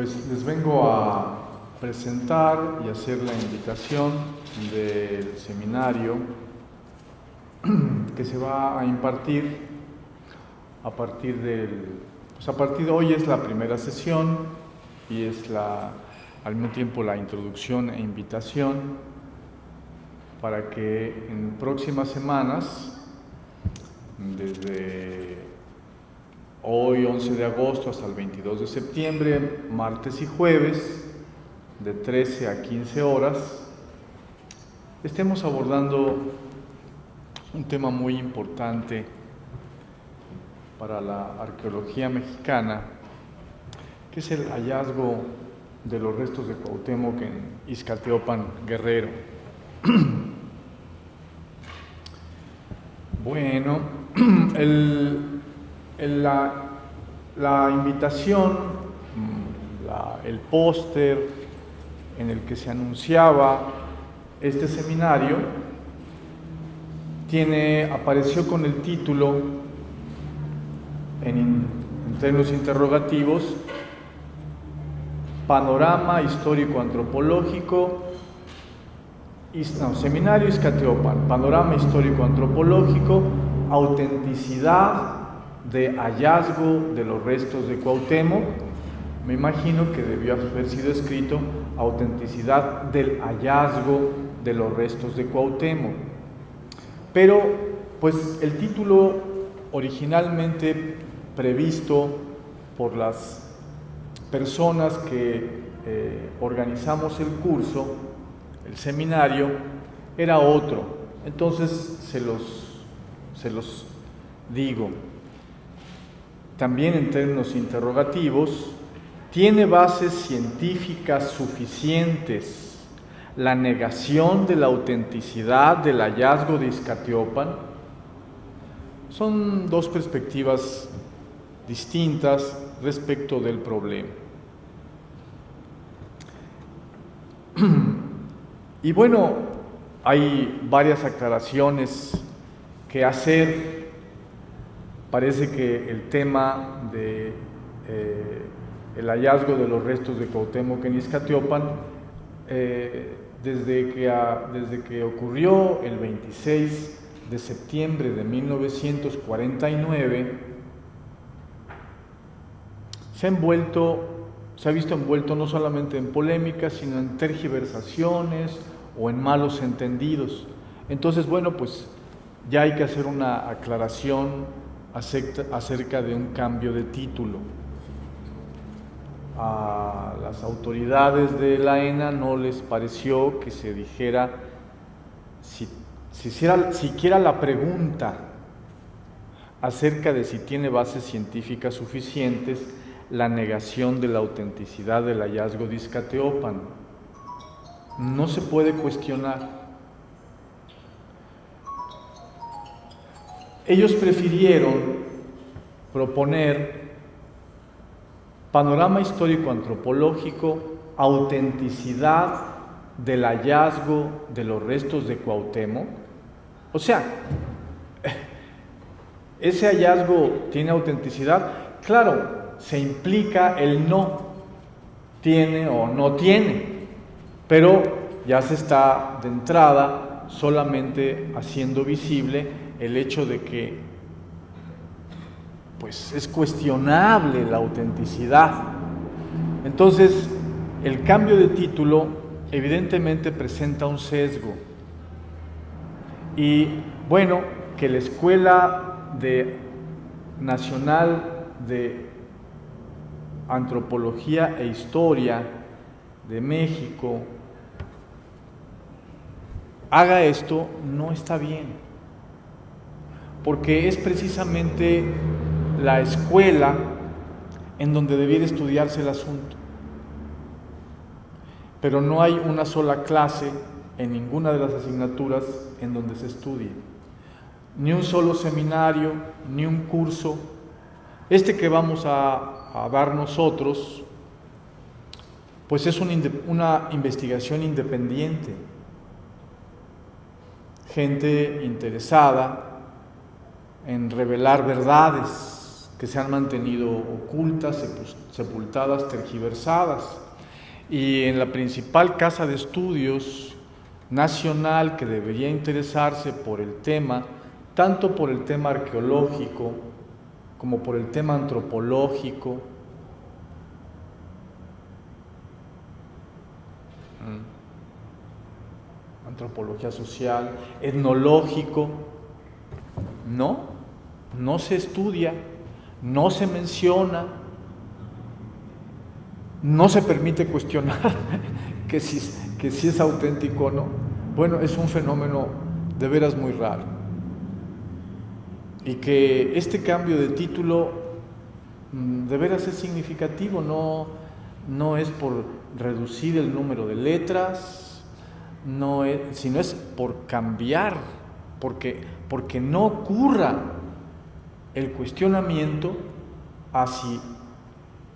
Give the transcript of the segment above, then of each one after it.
Pues les vengo a presentar y hacer la invitación del seminario que se va a impartir a partir de hoy. Es la primera sesión y es al mismo tiempo la introducción e invitación para que en próximas semanas, desde hoy 11 de agosto hasta el 22 de septiembre, martes y jueves, de 13 a 15 horas, estemos abordando un tema muy importante para la arqueología mexicana, que es el hallazgo de los restos de Cuauhtémoc en Izcalteopan, Guerrero. Bueno, la invitación, el póster en el que se anunciaba este seminario apareció con el título en términos interrogativos: Panorama histórico-antropológico, Seminario Izcalteopan, Panorama histórico-antropológico, autenticidad de hallazgo de los restos de Cuauhtémoc. Me imagino que debió haber sido escrito autenticidad del hallazgo de los restos de Cuauhtémoc. Pero, pues, el título originalmente previsto por las personas que organizamos el curso, el seminario, era otro. Entonces se los digo. También en términos interrogativos: ¿tiene bases científicas suficientes la negación de la autenticidad del hallazgo de Izcalteopan? Son dos perspectivas distintas respecto del problema. Y bueno, hay varias aclaraciones que hacer. Parece que el tema de el hallazgo de los restos de Cuauhtémoc en Izcalteopan, desde que ocurrió el 26 de septiembre de 1949, se ha visto envuelto no solamente en polémicas, sino en tergiversaciones o en malos entendidos. Entonces, bueno, pues ya hay que hacer una aclaración acerca de un cambio de título. A las autoridades de la ENA no les pareció que se dijera, si hiciera siquiera la pregunta acerca de si tiene bases científicas suficientes la negación de la autenticidad del hallazgo de Izcalteopan. No se puede cuestionar. Ellos prefirieron proponer panorama histórico-antropológico, autenticidad del hallazgo de los restos de Cuauhtémoc. O sea, ¿ese hallazgo tiene autenticidad? Claro, se implica el no tiene o no tiene, pero ya se está de entrada solamente haciendo visible el hecho de que, pues, es cuestionable la autenticidad. Entonces, el cambio de título evidentemente presenta un sesgo. Y bueno, que la Escuela Nacional de Antropología e Historia de México haga esto no está bien, porque es precisamente la escuela en donde debiera estudiarse el asunto. Pero no hay una sola clase en ninguna de las asignaturas en donde se estudie, ni un solo seminario, ni un curso. Este que vamos a dar nosotros, pues es una investigación independiente, gente interesada en revelar verdades que se han mantenido ocultas, sepultadas, tergiversadas. Y en la principal casa de estudios nacional que debería interesarse por el tema, tanto por el tema arqueológico como por el tema antropológico, antropología social, etnológico, no se estudia, no se menciona, no se permite cuestionar que si es auténtico o no. Bueno, es un fenómeno de veras muy raro. Y que este cambio de título de veras es significativo, no es por reducir el número de letras, sino es por cambiar, porque no ocurra el cuestionamiento a si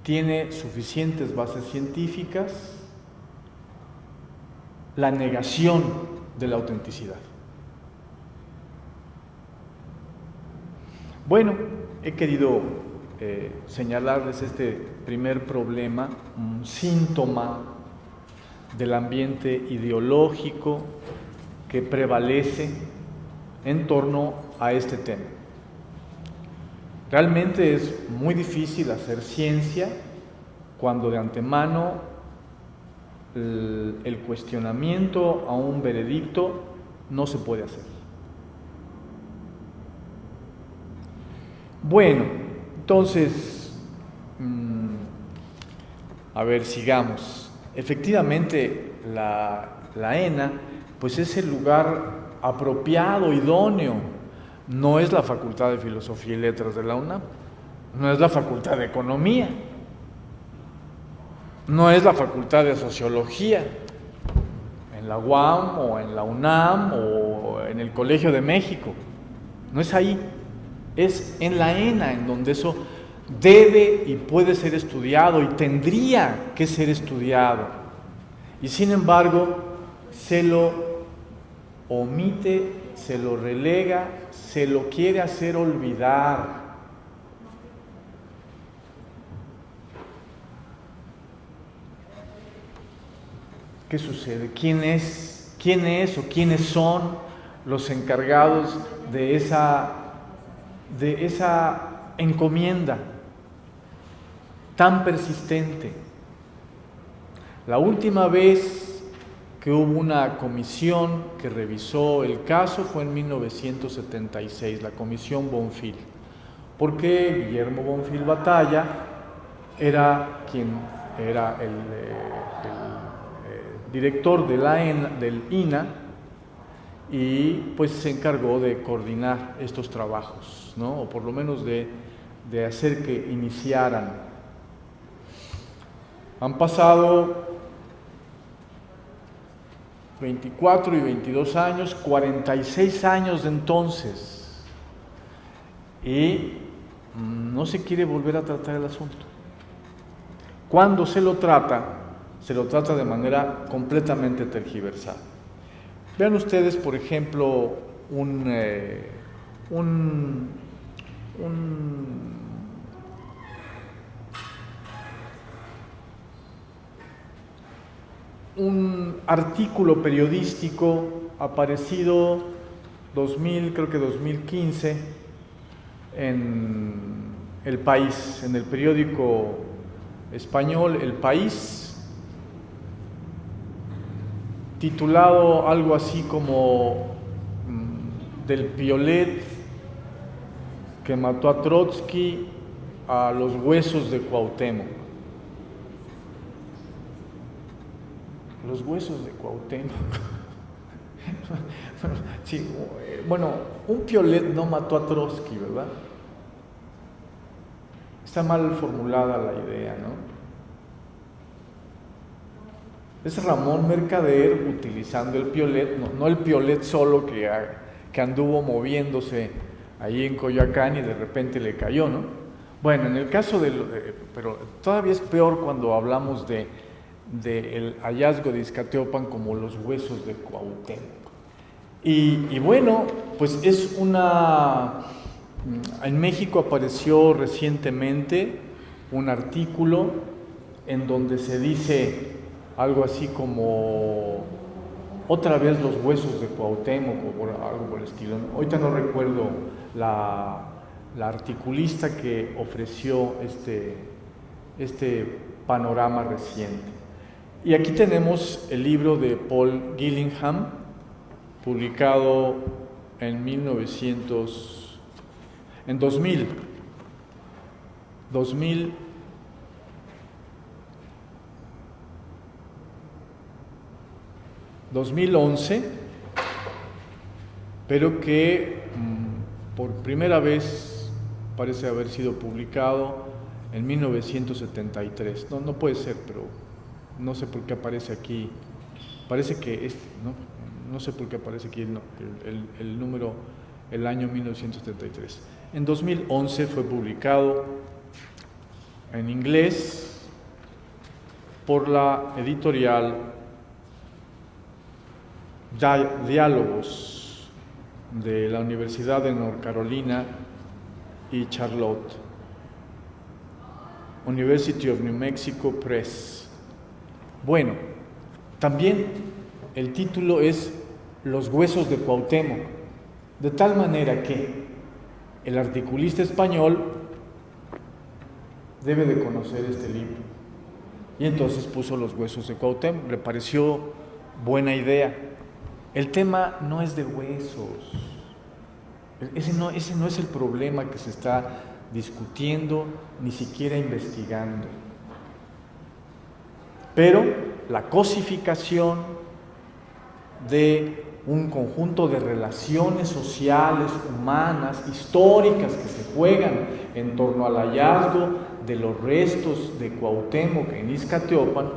tiene suficientes bases científicas la negación de la autenticidad. Bueno, he querido señalarles este primer problema, un síntoma del ambiente ideológico que prevalece en torno a este tema. Realmente es muy difícil hacer ciencia cuando de antemano el cuestionamiento a un veredicto no se puede hacer. Bueno, entonces, a ver, sigamos. Efectivamente, la ENA, pues es el lugar apropiado, idóneo. No es la Facultad de Filosofía y Letras de la UNAM, no es la Facultad de Economía, no es la Facultad de Sociología, en la UAM o en la UNAM o en el Colegio de México. No es ahí, es en la ENA en donde eso debe y puede ser estudiado y tendría que ser estudiado. Y sin embargo, se lo omite, se lo relega, se lo quiere hacer olvidar. ¿Qué sucede? ¿Quién es o quiénes son los encargados de esa encomienda tan persistente? La última vez que hubo una comisión que revisó el caso fue en 1976, la Comisión Bonfil, porque Guillermo Bonfil Batalla era quien era el director de del INA, y pues se encargó de coordinar estos trabajos, ¿no? O por lo menos de hacer que iniciaran. Han pasado 24 y 22 años, 46 años de entonces, y no se quiere volver a tratar el asunto. Cuando se lo trata de manera completamente tergiversada. Vean ustedes, por ejemplo, un artículo periodístico aparecido 2015 en El País, en el periódico español El País, titulado algo así como del Piolet que mató a Trotsky a los huesos de Cuauhtémoc. Los huesos de Cuauhtémoc. Sí, bueno, un Piolet no mató a Trotsky, ¿verdad? Está mal formulada la idea, ¿no? Es Ramón Mercader utilizando el Piolet, no el Piolet solo que anduvo moviéndose ahí en Coyoacán y de repente le cayó, ¿no? Bueno, en el caso pero todavía es peor cuando hablamos del hallazgo de Izcateopan como los huesos de Cuauhtémoc. Y bueno, pues es una En México apareció recientemente un artículo en donde se dice algo así como otra vez los huesos de Cuauhtémoc o algo por el estilo. Ahorita no recuerdo la articulista que ofreció este panorama reciente. Y aquí tenemos el libro de Paul Gillingham, publicado en 2011, pero que por primera vez parece haber sido publicado en 1973. No puede ser, pero no sé por qué aparece aquí. Parece que no sé por qué aparece aquí el número, el año 1973. En 2011 fue publicado en inglés por la editorial Diálogos de la Universidad de North Carolina y Charlotte, University of New Mexico Press. Bueno, también el título es Los huesos de Cuauhtémoc, de tal manera que el articulista español debe de conocer este libro. Y entonces puso Los huesos de Cuauhtémoc, le pareció buena idea. El tema no es de huesos, ese no es el problema que se está discutiendo, ni siquiera investigando. Pero la cosificación de un conjunto de relaciones sociales, humanas, históricas que se juegan en torno al hallazgo de los restos de Cuauhtémoc en Iztaccíhuatl,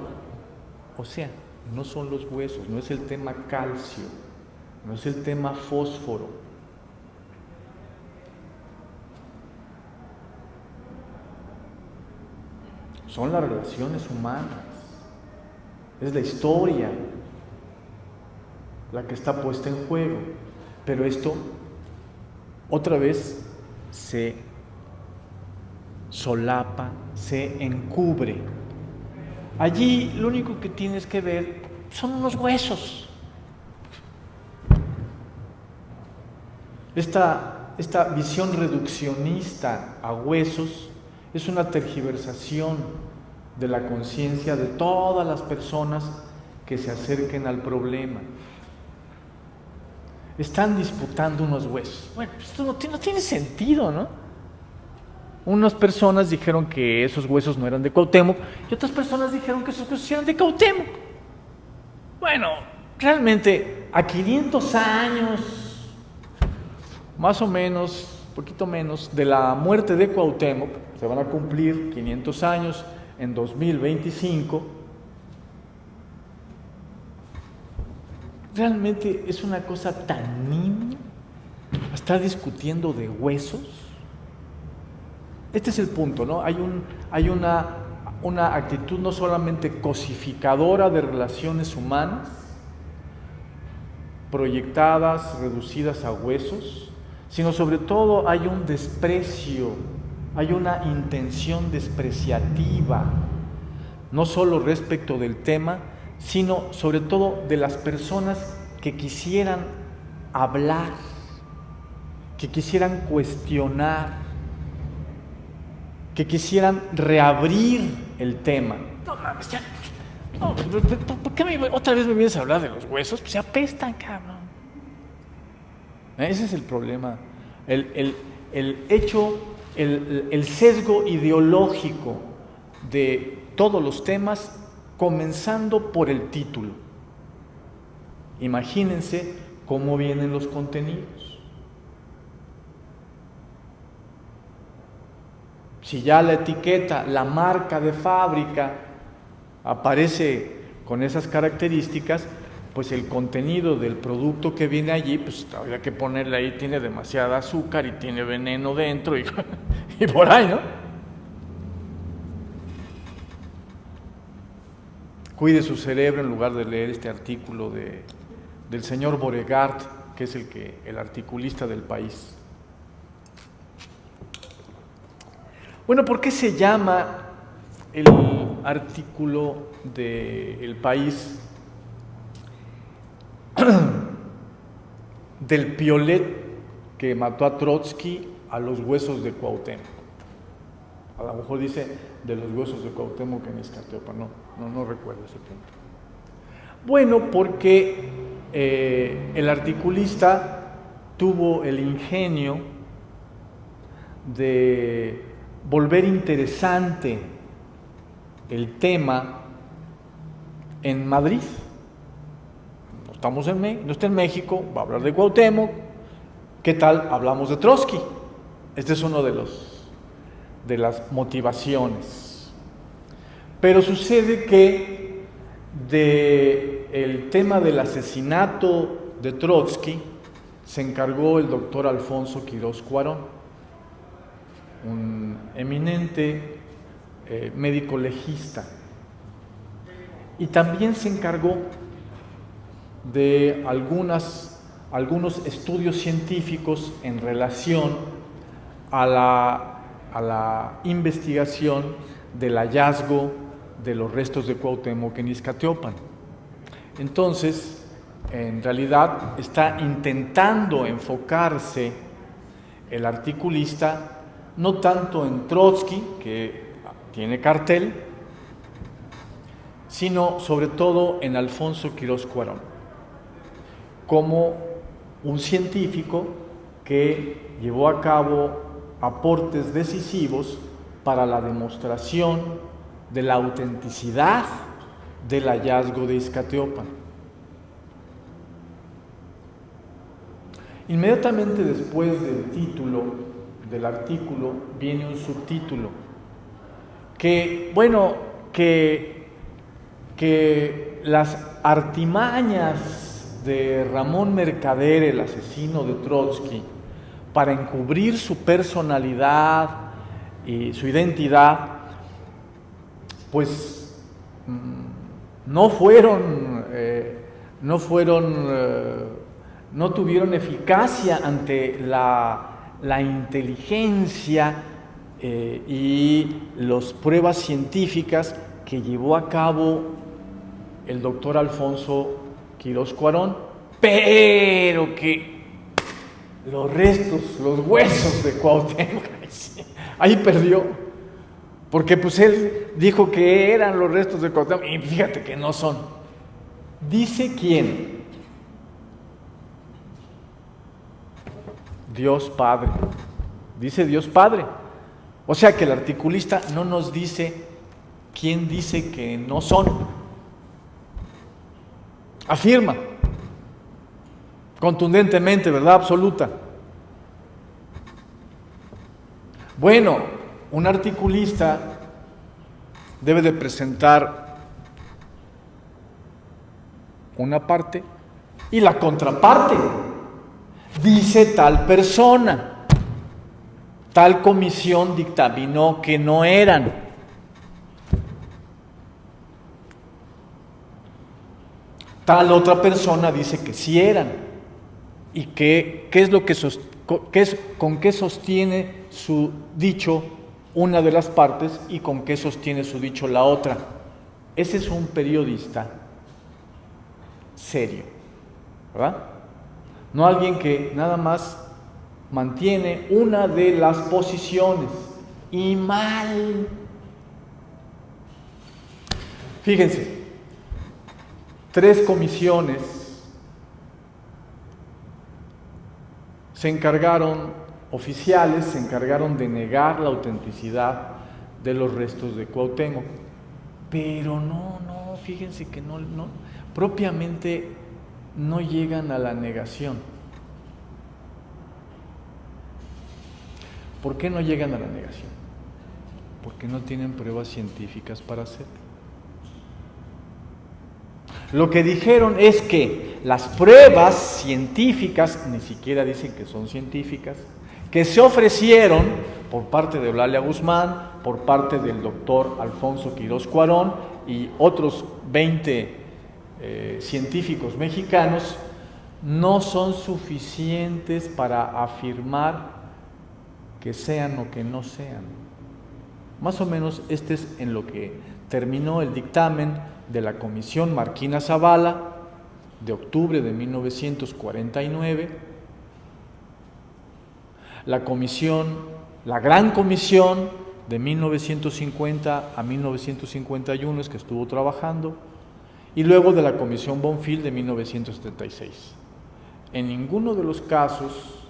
o sea, no son los huesos, no es el tema calcio, no es el tema fósforo. Son las relaciones humanas, es la historia la que está puesta en juego. Pero esto otra vez se solapa, se encubre. Allí lo único que tienes que ver son unos huesos. Esta visión reduccionista a huesos es una tergiversación de la conciencia de todas las personas que se acerquen al problema. Están disputando unos huesos. Bueno, esto no tiene sentido, ¿no? Unas personas dijeron que esos huesos no eran de Cuauhtémoc y otras personas dijeron que esos huesos eran de Cuauhtémoc. Bueno, realmente a 500 años, más o menos, poquito menos, de la muerte de Cuauhtémoc, se van a cumplir 500 años en 2025. Realmente es una cosa tan nimia estar discutiendo de huesos. Este es el punto, ¿no? Hay una actitud no solamente cosificadora de relaciones humanas, proyectadas, reducidas a huesos, sino sobre todo hay un desprecio, hay una intención despreciativa, no solo respecto del tema, sino sobre todo de las personas que quisieran hablar, que quisieran cuestionar, que quisieran reabrir el tema. No mames, ya. No, ¿por qué otra vez me vienes a hablar de los huesos? Pues se apestan, cabrón. Ese es el problema. El hecho, el sesgo ideológico de todos los temas, comenzando por el título. Imagínense cómo vienen los contenidos. Si ya la etiqueta, la marca de fábrica aparece con esas características, pues el contenido del producto que viene allí, pues habría que ponerle ahí, tiene demasiada azúcar y tiene veneno dentro y por ahí, ¿no? Cuide su cerebro en lugar de leer este artículo del señor Beauregard, que es el articulista del País. Bueno, ¿por qué se llama el artículo de El País del piolet que mató a Trotsky a los huesos de Cuauhtémoc? A lo mejor dice de los huesos de Cuauhtémoc en Iztapalapa, no recuerdo ese punto. Bueno, porque el articulista tuvo el ingenio de volver interesante el tema en Madrid. No está en México, va a hablar de Cuauhtémoc. ¿Qué tal? Hablamos de Trotsky. Este es uno de las motivaciones. Pero sucede que del tema del asesinato de Trotsky se encargó el doctor Alfonso Quirós Cuarón, un eminente médico legista, y también se encargó de algunos estudios científicos en relación a la investigación del hallazgo de los restos de Cuauhtémoc en Iztapalapa. Entonces, en realidad está intentando enfocarse el articulista no tanto en Trotsky, que tiene cartel, sino sobre todo en Alfonso Quirós Cuarón, como un científico que llevó a cabo aportes decisivos para la demostración de la autenticidad del hallazgo de Iztapalapa. Inmediatamente después del título del artículo viene un subtítulo que las artimañas de Ramón Mercader, el asesino de Trotsky, para encubrir su personalidad y su identidad, pues no tuvieron eficacia ante la inteligencia y las pruebas científicas que llevó a cabo el doctor Alfonso Quirós Cuarón, pero que los restos, los huesos de Cuauhtémoc, ahí perdió, porque pues él dijo que eran los restos de Cuauhtémoc, y fíjate que no son. ¿Dice quién? Dios Padre. Dice Dios Padre. O sea que el articulista no nos dice quién dice que no son. Afirma contundentemente, verdad absoluta. Bueno, un articulista debe de presentar una parte y la contraparte. Dice tal persona, tal comisión dictaminó que no eran. Tal otra persona dice que sí eran. ¿Y con qué sostiene su dicho una de las partes y con qué sostiene su dicho la otra? Ese es un periodista serio, ¿verdad? No alguien que nada más mantiene una de las posiciones y mal. Fíjense, 3 comisiones oficiales se encargaron de negar la autenticidad de los restos de Cuauhtémoc, pero fíjense que no propiamente no llegan a la negación. ¿Por qué no llegan a la negación? Porque no tienen pruebas científicas para hacerlo. Lo que dijeron es que las pruebas científicas, ni siquiera dicen que son científicas, que se ofrecieron por parte de Eulalia Guzmán, por parte del doctor Alfonso Quirós Cuarón y otros 20 científicos mexicanos, no son suficientes para afirmar que sean o que no sean. Más o menos este es en lo que terminó el dictamen de la Comisión Marquina Zavala de octubre de 1949, la Gran Comisión de 1950 a 1951 es que estuvo trabajando, y luego de la Comisión Bonfil de 1976. En ninguno de los casos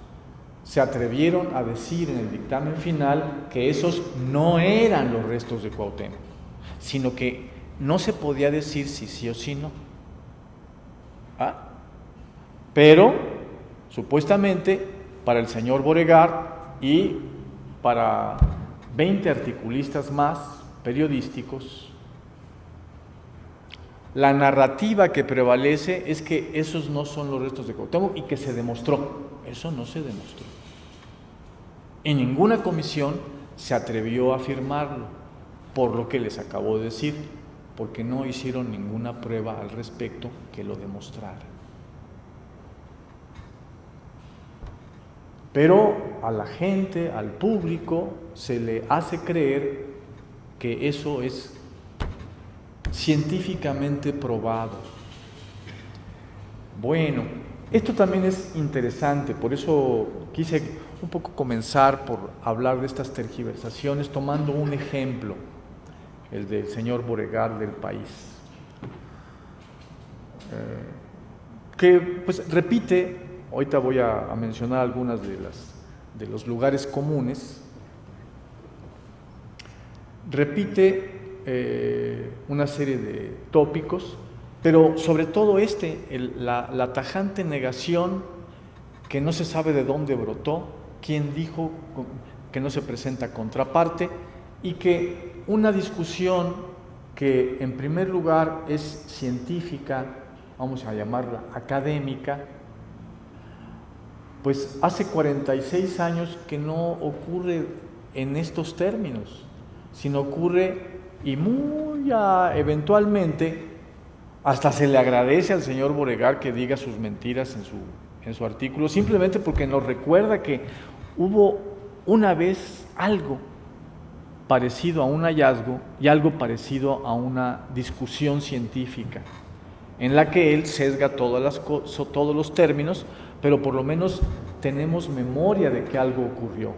se atrevieron a decir en el dictamen final que esos no eran los restos de Cuauhtémoc, sino que no se podía decir si sí o si no. Pero, supuestamente, para el señor Beauregard y para 20 articulistas más periodísticos, la narrativa que prevalece es que esos no son los restos de Cuauhtémoc y que se demostró. Eso no se demostró. Y ninguna comisión se atrevió a afirmarlo, por lo que les acabo de decir, porque no hicieron ninguna prueba al respecto que lo demostrara. Pero a la gente, al público, se le hace creer que eso es científicamente probado. Bueno, esto también es interesante, por eso quise un poco comenzar por hablar de estas tergiversaciones, tomando un ejemplo, el del señor Beauregard del País, que pues repite, ahorita voy a mencionar algunas de los lugares comunes, repite una serie de tópicos, pero sobre todo la tajante negación que no se sabe de dónde brotó, quién dijo que no se presenta contraparte, y que una discusión que en primer lugar es científica, vamos a llamarla académica, pues hace 46 años que no ocurre en estos términos, sino ocurre y muy eventualmente hasta se le agradece al señor Beauregard que diga sus mentiras en su artículo, simplemente porque nos recuerda que hubo una vez algo parecido a un hallazgo y algo parecido a una discusión científica, en la que él sesga todos los términos, pero por lo menos tenemos memoria de que algo ocurrió.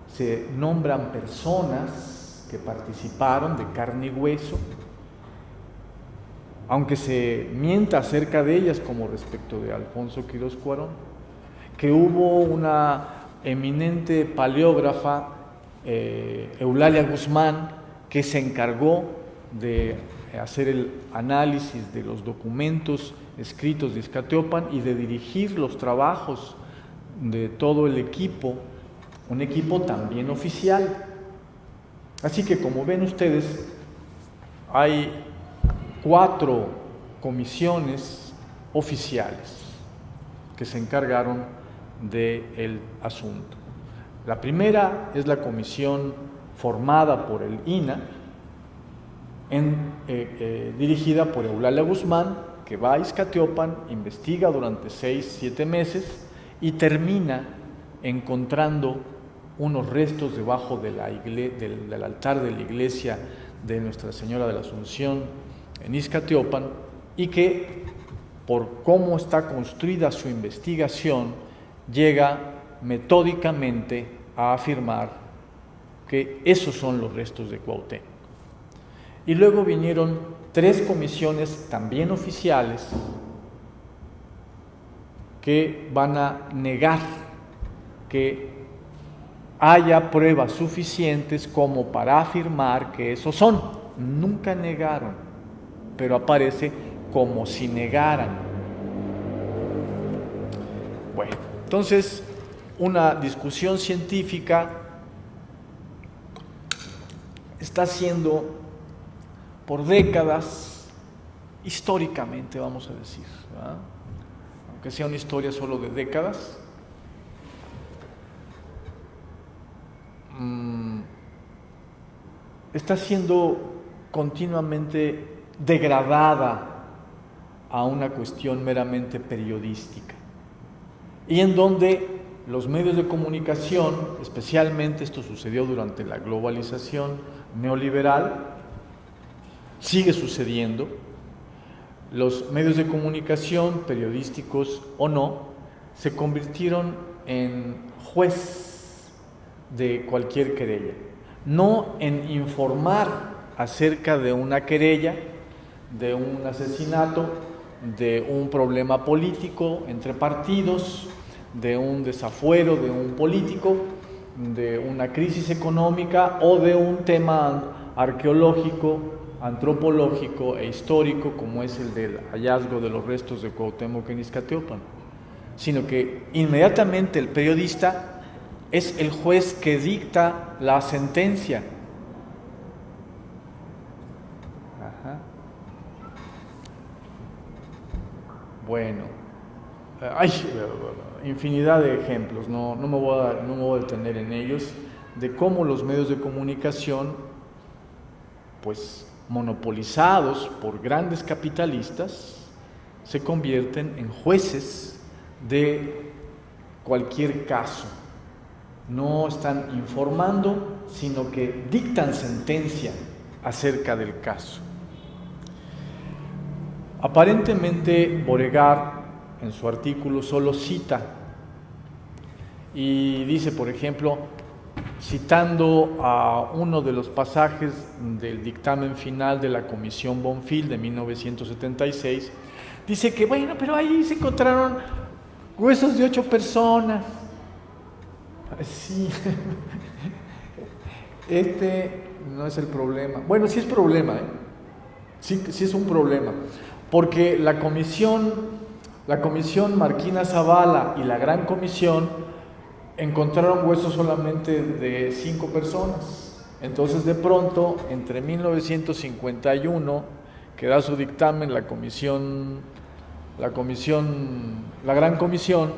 Se nombran personas que participaron de carne y hueso, aunque se mienta acerca de ellas, como respecto de Alfonso Quirós Cuarón, que hubo una eminente paleógrafa, Eulalia Guzmán, que se encargó de hacer el análisis de los documentos escritos de Izcatiopan y de dirigir los trabajos de todo el equipo, un equipo también oficial. Así que, como ven ustedes, hay 4 comisiones oficiales que se encargaron del asunto. La primera es la comisión formada por el INAH, dirigida por Eulalia Guzmán, que va a Izcatiopan, investiga durante 6-7 meses y termina encontrando unos restos debajo del altar de la iglesia de Nuestra Señora de la Asunción en Izcatiopan, y que, por cómo está construida su investigación, llega metódicamente a afirmar que esos son los restos de Cuauhtémoc. Y luego vinieron 3 comisiones también oficiales que van a negar que haya pruebas suficientes como para afirmar que esos son. Nunca negaron, pero aparece como si negaran. Bueno, entonces, una discusión científica está siendo por décadas, históricamente vamos a decir, ¿verdad? Aunque sea una historia solo de décadas, está siendo continuamente degradada a una cuestión meramente periodística, y en donde los medios de comunicación, especialmente esto sucedió durante la globalización neoliberal, sigue sucediendo, los medios de comunicación, periodísticos o no, se convirtieron en juez de cualquier querella, no en informar acerca de una querella, de un asesinato, de un problema político entre partidos, de un desafuero de un político, de una crisis económica o de un tema arqueológico, antropológico e histórico como es el del hallazgo de los restos de Cuauhtémoc en Iztaccíhuatl, sino que inmediatamente el periodista es el juez que dicta la sentencia. Bueno, hay infinidad de ejemplos, no me voy a detener en ellos, de cómo los medios de comunicación, pues monopolizados por grandes capitalistas, se convierten en jueces de cualquier caso. No están informando, sino que dictan sentencia acerca del caso. Aparentemente, Beauregard, en su artículo, solo cita y dice, por ejemplo, citando a uno de los pasajes del dictamen final de la Comisión Bonfil de 1976, dice que, bueno, pero ahí se encontraron huesos de 8 personas. Sí, no es el problema. Bueno, sí es problema, sí es un problema, porque la comisión Marquina Zavala y la Gran Comisión encontraron huesos solamente de 5 personas. Entonces, de pronto, entre 1951, que da su dictamen la Gran Comisión,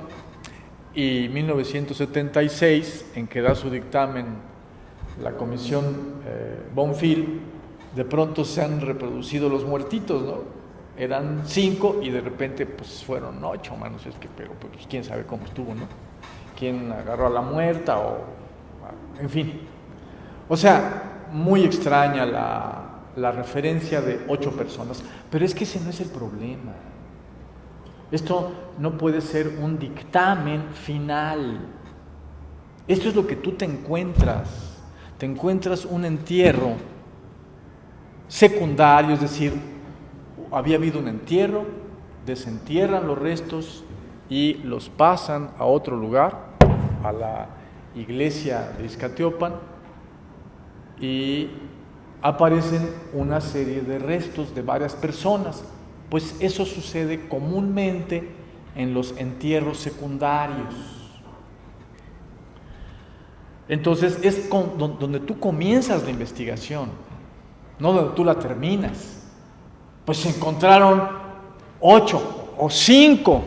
y 1976, en que da su dictamen la Comisión Bonfil, de pronto se han reproducido los muertitos, ¿no? Eran 5 y de repente pues fueron 8, manos, pero pues quién sabe cómo estuvo, ¿no? Quién agarró a la muerta en fin. O sea, muy extraña la referencia de 8 personas, pero es que ese no es el problema. Esto no puede ser un dictamen final. Esto es lo que tú te encuentras. Te encuentras un entierro secundario, es decir, había habido un entierro, desentierran los restos y los pasan a otro lugar, a la iglesia de Iztaccíhuatl, y aparecen una serie de restos de varias personas. Pues eso sucede comúnmente en los entierros secundarios. Entonces es donde tú comienzas la investigación, no donde tú la terminas. Pues se encontraron 8 o 5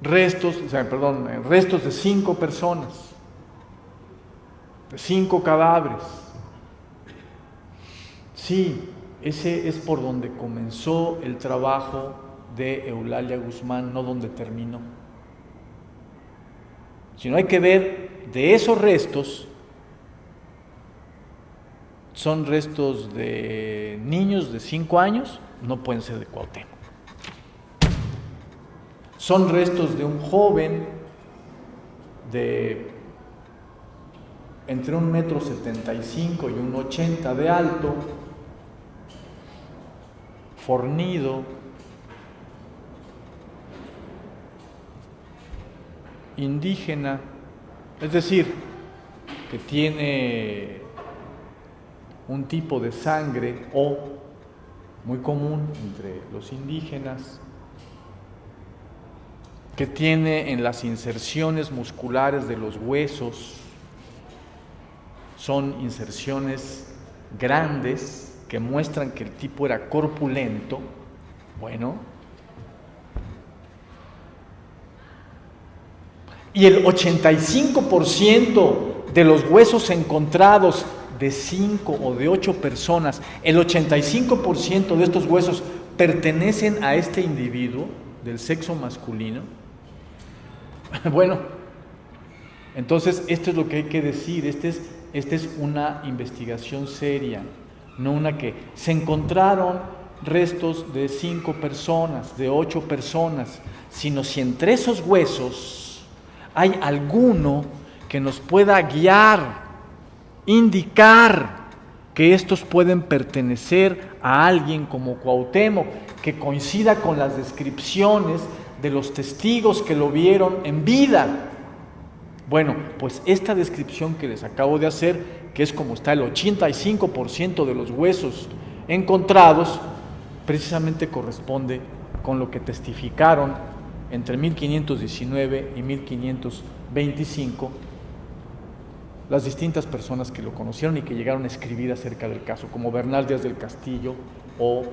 restos de 5 personas, de 5 cadáveres. Sí, ese es por donde comenzó el trabajo de Eulalia Guzmán, no donde terminó. Si no, hay que ver de esos restos. Son restos de niños de 5 años, no pueden ser de Cuauhtémoc. Son restos de un joven de entre 1,75 m y 1,80 m de alto, fornido, indígena, es decir, que tiene un tipo de sangre O muy común entre los indígenas, que tiene en las inserciones musculares de los huesos, son inserciones grandes que muestran que el tipo era corpulento. Bueno, y el 85% de los huesos encontrados de 5 o de 8 personas, el 85% de estos huesos pertenecen a este individuo del sexo masculino. Bueno, entonces esto es lo que hay que decir, esta es una investigación seria, no una que se encontraron restos de 5 personas, de 8 personas, sino si entre esos huesos hay alguno que nos pueda guiar, indicar que estos pueden pertenecer a alguien como Cuauhtémoc, que coincida con las descripciones de los testigos que lo vieron en vida. Bueno, pues esta descripción que les acabo de hacer, que es como está el 85% de los huesos encontrados, precisamente corresponde con lo que testificaron entre 1519 y 1525 las distintas personas que lo conocieron y que llegaron a escribir acerca del caso, como Bernal Díaz del Castillo o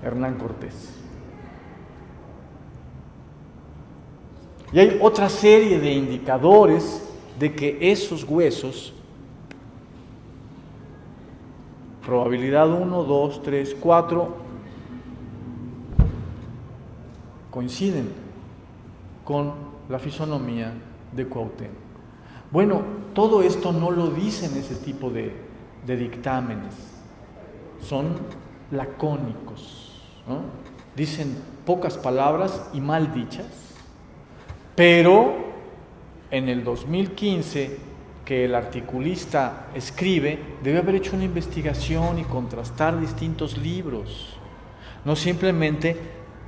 Hernán Cortés. Y hay otra serie de indicadores de que esos huesos, probabilidad 1, 2, 3, 4, coinciden con la fisonomía de Cuauhtémoc. Bueno, todo esto no lo dicen ese tipo de dictámenes, son lacónicos, ¿no? Dicen pocas palabras y mal dichas, pero en el 2015 que el articulista escribe, debe haber hecho una investigación y contrastar distintos libros, no simplemente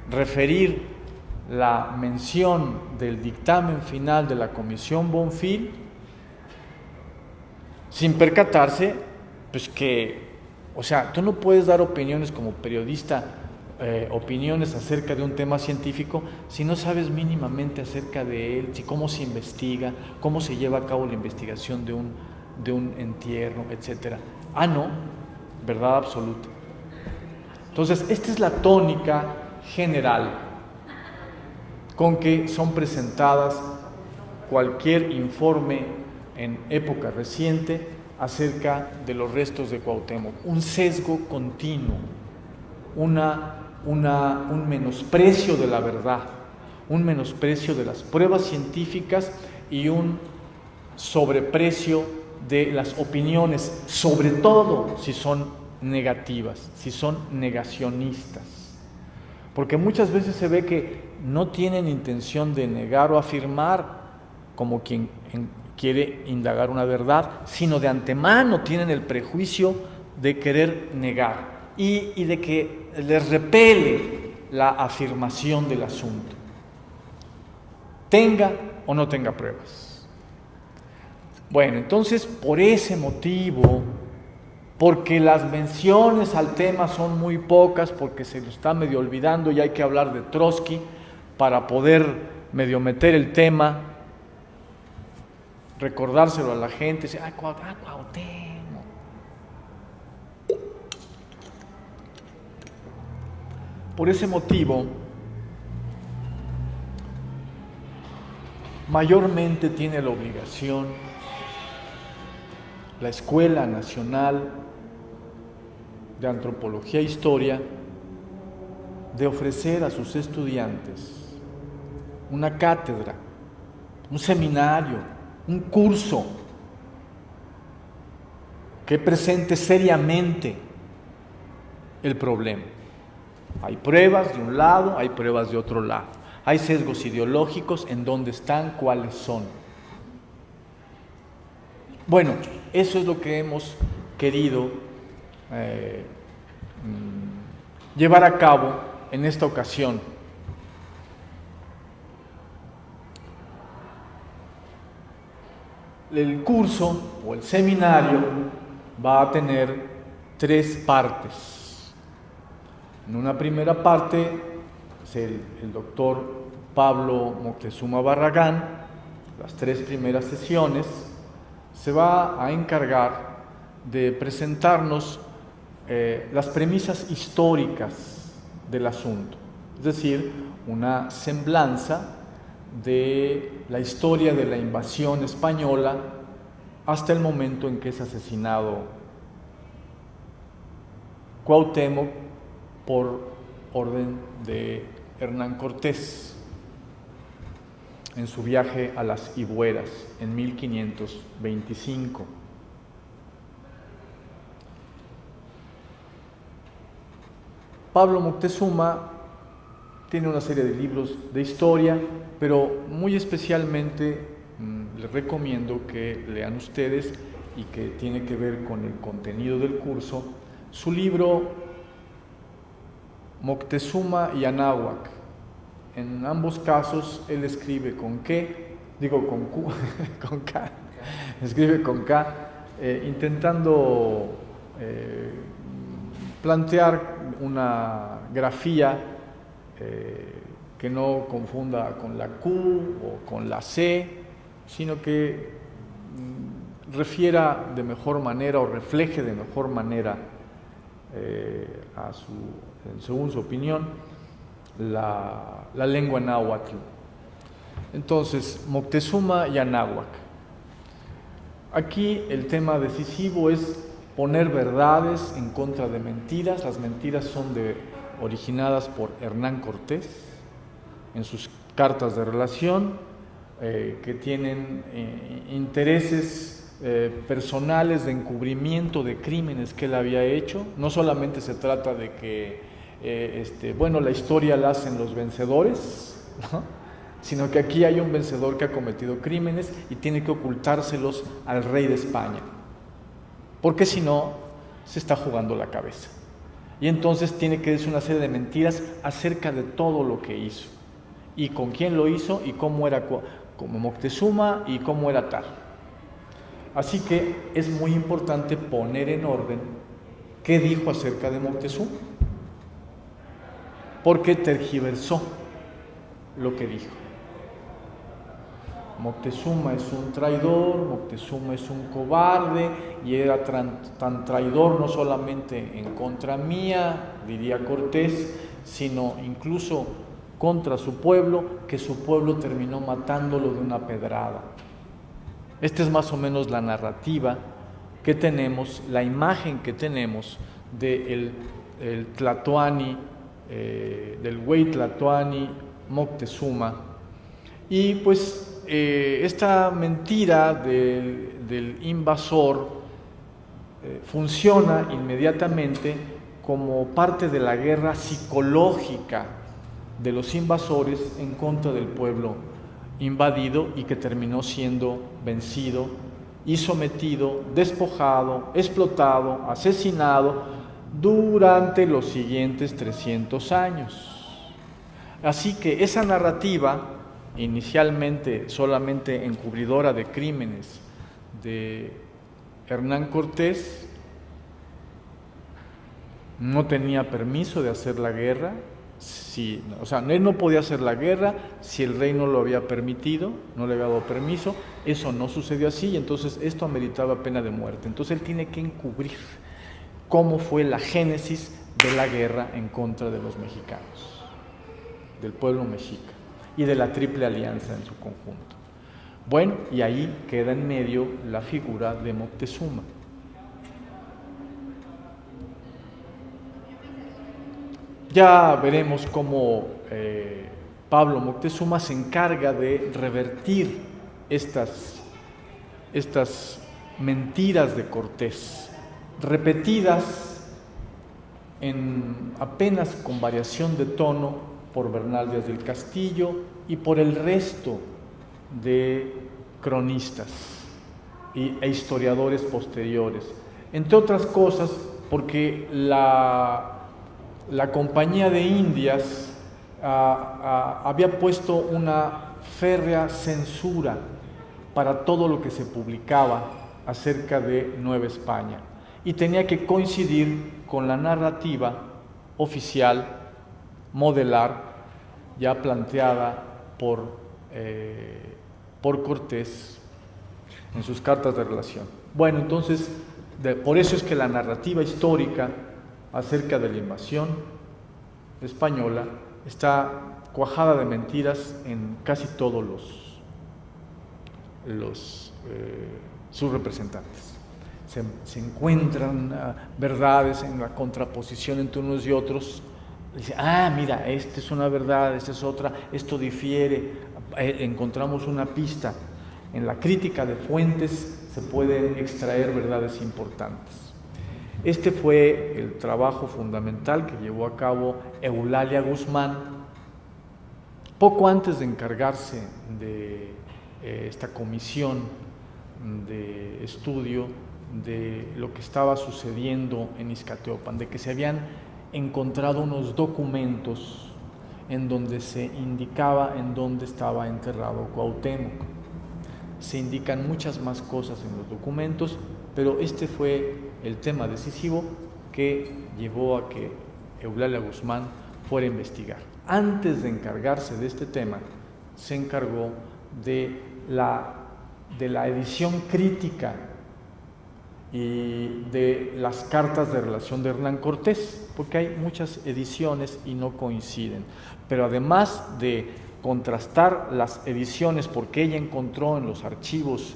referir la mención del dictamen final de la Comisión Bonfil sin percatarse, pues que, o sea, tú no puedes dar opiniones como periodista, opiniones acerca de un tema científico si no sabes mínimamente acerca de él, si cómo se investiga, cómo se lleva a cabo la investigación de un entierro, etcétera. Ah, no, verdad absoluta. Entonces, esta es la tónica general con que son presentadas cualquier informe en época reciente acerca de los restos de Cuauhtémoc. Un sesgo continuo, un menosprecio de la verdad, un menosprecio de las pruebas científicas y un sobreprecio de las opiniones, sobre todo si son negativas, si son negacionistas. Porque muchas veces se ve que no tienen intención de negar o afirmar como quien quiere indagar una verdad, sino de antemano tienen el prejuicio de querer negar y de que les repele la afirmación del asunto, tenga o no tenga pruebas. Bueno, entonces por ese motivo, porque las menciones al tema son muy pocas, porque se lo está medio olvidando y hay que hablar de Trotsky para poder medio meter el tema, recordárselo a la gente, decir, Cuauhtémoc. Por ese motivo, mayormente tiene la obligación la Escuela Nacional de Antropología e Historia de ofrecer a sus estudiantes una cátedra, un seminario, un curso que presente seriamente el problema. Hay pruebas de un lado, hay pruebas de otro lado. Hay sesgos ideológicos, en dónde están, cuáles son. Bueno, eso es lo que hemos querido llevar a cabo en esta ocasión. El curso o el seminario va a tener 3 partes. En una primera parte, el doctor Pablo Moctezuma Barragán, las 3 primeras sesiones, se va a encargar de presentarnos las premisas históricas del asunto, es decir, una semblanza de la historia de la invasión española hasta el momento en que es asesinado Cuauhtémoc por orden de Hernán Cortés. en su viaje a las Ibueras en 1525. Pablo Moctezuma tiene una serie de libros de historia, pero muy especialmente les recomiendo que lean ustedes, y que tiene que ver con el contenido del curso, su libro Moctezuma y Anáhuac. En ambos casos él escribe con Q, con K, escribe con K, intentando plantear una grafía que no confunda con la Q o con la C, sino que refiera de mejor manera o refleje de mejor manera, según su opinión, la lengua náhuatl. Entonces, Moctezuma y Anáhuac. Aquí el tema decisivo es poner verdades en contra de mentiras. Las mentiras son originadas por Hernán Cortés en sus cartas de relación, que tienen intereses personales de encubrimiento de crímenes que él había hecho. No solamente se trata de que la historia la hacen los vencedores, ¿no?, sino que aquí hay un vencedor que ha cometido crímenes y tiene que ocultárselos al rey de España, porque si no, se está jugando la cabeza. Y entonces tiene que decir una serie de mentiras acerca de todo lo que hizo, y con quién lo hizo, y cómo era como Moctezuma, y cómo era tal. Así que es muy importante poner en orden qué dijo acerca de Moctezuma, porque tergiversó lo que dijo. Moctezuma es un traidor, Moctezuma es un cobarde, y era tan traidor no solamente en contra mía, diría Cortés, sino incluso contra su pueblo, que su pueblo terminó matándolo de una pedrada. Esta es más o menos la narrativa que tenemos, la imagen que tenemos del Tlatoani, del güey Tlatoani Moctezuma. Y pues esta mentira del invasor funciona inmediatamente como parte de la guerra psicológica de los invasores en contra del pueblo invadido, y que terminó siendo vencido y sometido, despojado, explotado, asesinado durante los siguientes 300 años. Así que esa narrativa, inicialmente solamente encubridora de crímenes de Hernán Cortés, no tenía permiso de hacer la guerra. Él no podía hacer la guerra si el rey no lo había permitido, no le había dado permiso. Eso no sucedió así, y entonces esto ameritaba pena de muerte. Entonces él tiene que encubrir cómo fue la génesis de la guerra en contra de los mexicanos, del pueblo mexica y de la Triple Alianza en su conjunto. Bueno, y ahí queda en medio la figura de Moctezuma. Ya veremos cómo Pablo Moctezuma se encarga de revertir estas mentiras de Cortés, repetidas apenas con variación de tono por Bernal Díaz del Castillo y por el resto de cronistas e historiadores posteriores. Entre otras cosas, porque la Compañía de Indias había puesto una férrea censura para todo lo que se publicaba acerca de Nueva España, y tenía que coincidir con la narrativa oficial modelar ya planteada por Cortés en sus cartas de relación. Bueno, entonces, por eso es que la narrativa histórica acerca de la invasión española está cuajada de mentiras en casi todos sus representantes. Se encuentran verdades en la contraposición entre unos y otros, dice, mira, esta es una verdad, esta es otra, esto difiere, encontramos una pista. En la crítica de fuentes se pueden extraer verdades importantes. Este fue el trabajo fundamental que llevó a cabo Eulalia Guzmán, poco antes de encargarse de esta comisión de estudio de lo que estaba sucediendo en Iztaccíhuatl, de que se habían encontrado unos documentos en donde se indicaba en dónde estaba enterrado Cuauhtémoc. Se indican muchas más cosas en los documentos, pero este fue el tema decisivo que llevó a que Eulalia Guzmán fuera a investigar. Antes de encargarse de este tema, se encargó de la edición crítica y de las cartas de relación de Hernán Cortés, porque hay muchas ediciones y no coinciden. Pero además de contrastar las ediciones, porque ella encontró en los archivos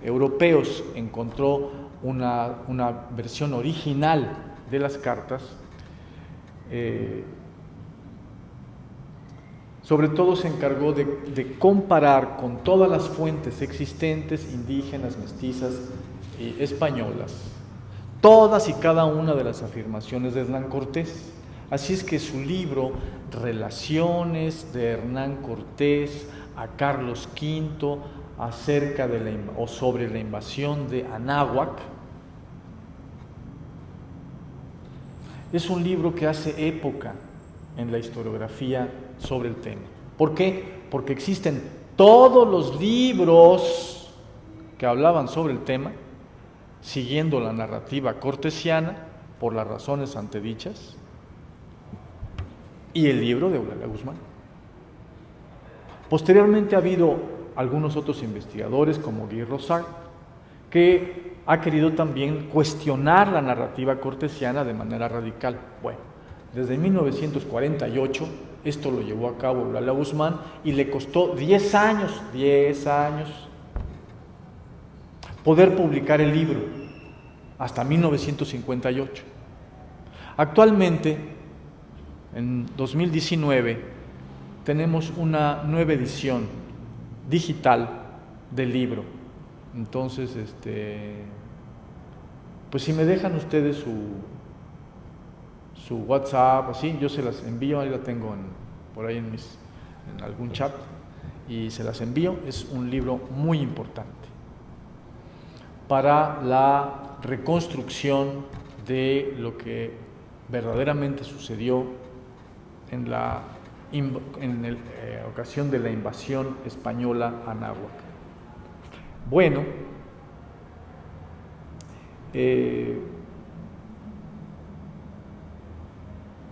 europeos, encontró una versión original de las cartas, sobre todo se encargó de comparar con todas las fuentes existentes, indígenas, mestizas y españolas, todas y cada una de las afirmaciones de Hernán Cortés. Así es que su libro, Relaciones de Hernán Cortés a Carlos V acerca de o sobre la invasión de Anáhuac, es un libro que hace época en la historiografía sobre el tema. ¿Por qué? Porque existen todos los libros que hablaban sobre el tema, siguiendo la narrativa cortesiana, por las razones antedichas, y el libro de Eulalia Guzmán. Posteriormente ha habido algunos otros investigadores, como Guy Rosart, que ha querido también cuestionar la narrativa cortesiana de manera radical. Bueno, desde 1948 esto lo llevó a cabo Eulalia Guzmán y le costó 10 años poder publicar el libro, hasta 1958. Actualmente, en 2019, tenemos una nueva edición digital del libro. Entonces, pues si me dejan ustedes su WhatsApp, así, yo se las envío, ahí la tengo por ahí en algún chat, y se las envío. Es un libro muy importante para la reconstrucción de lo que verdaderamente sucedió en la ocasión de la invasión española a Anáhuac. Bueno,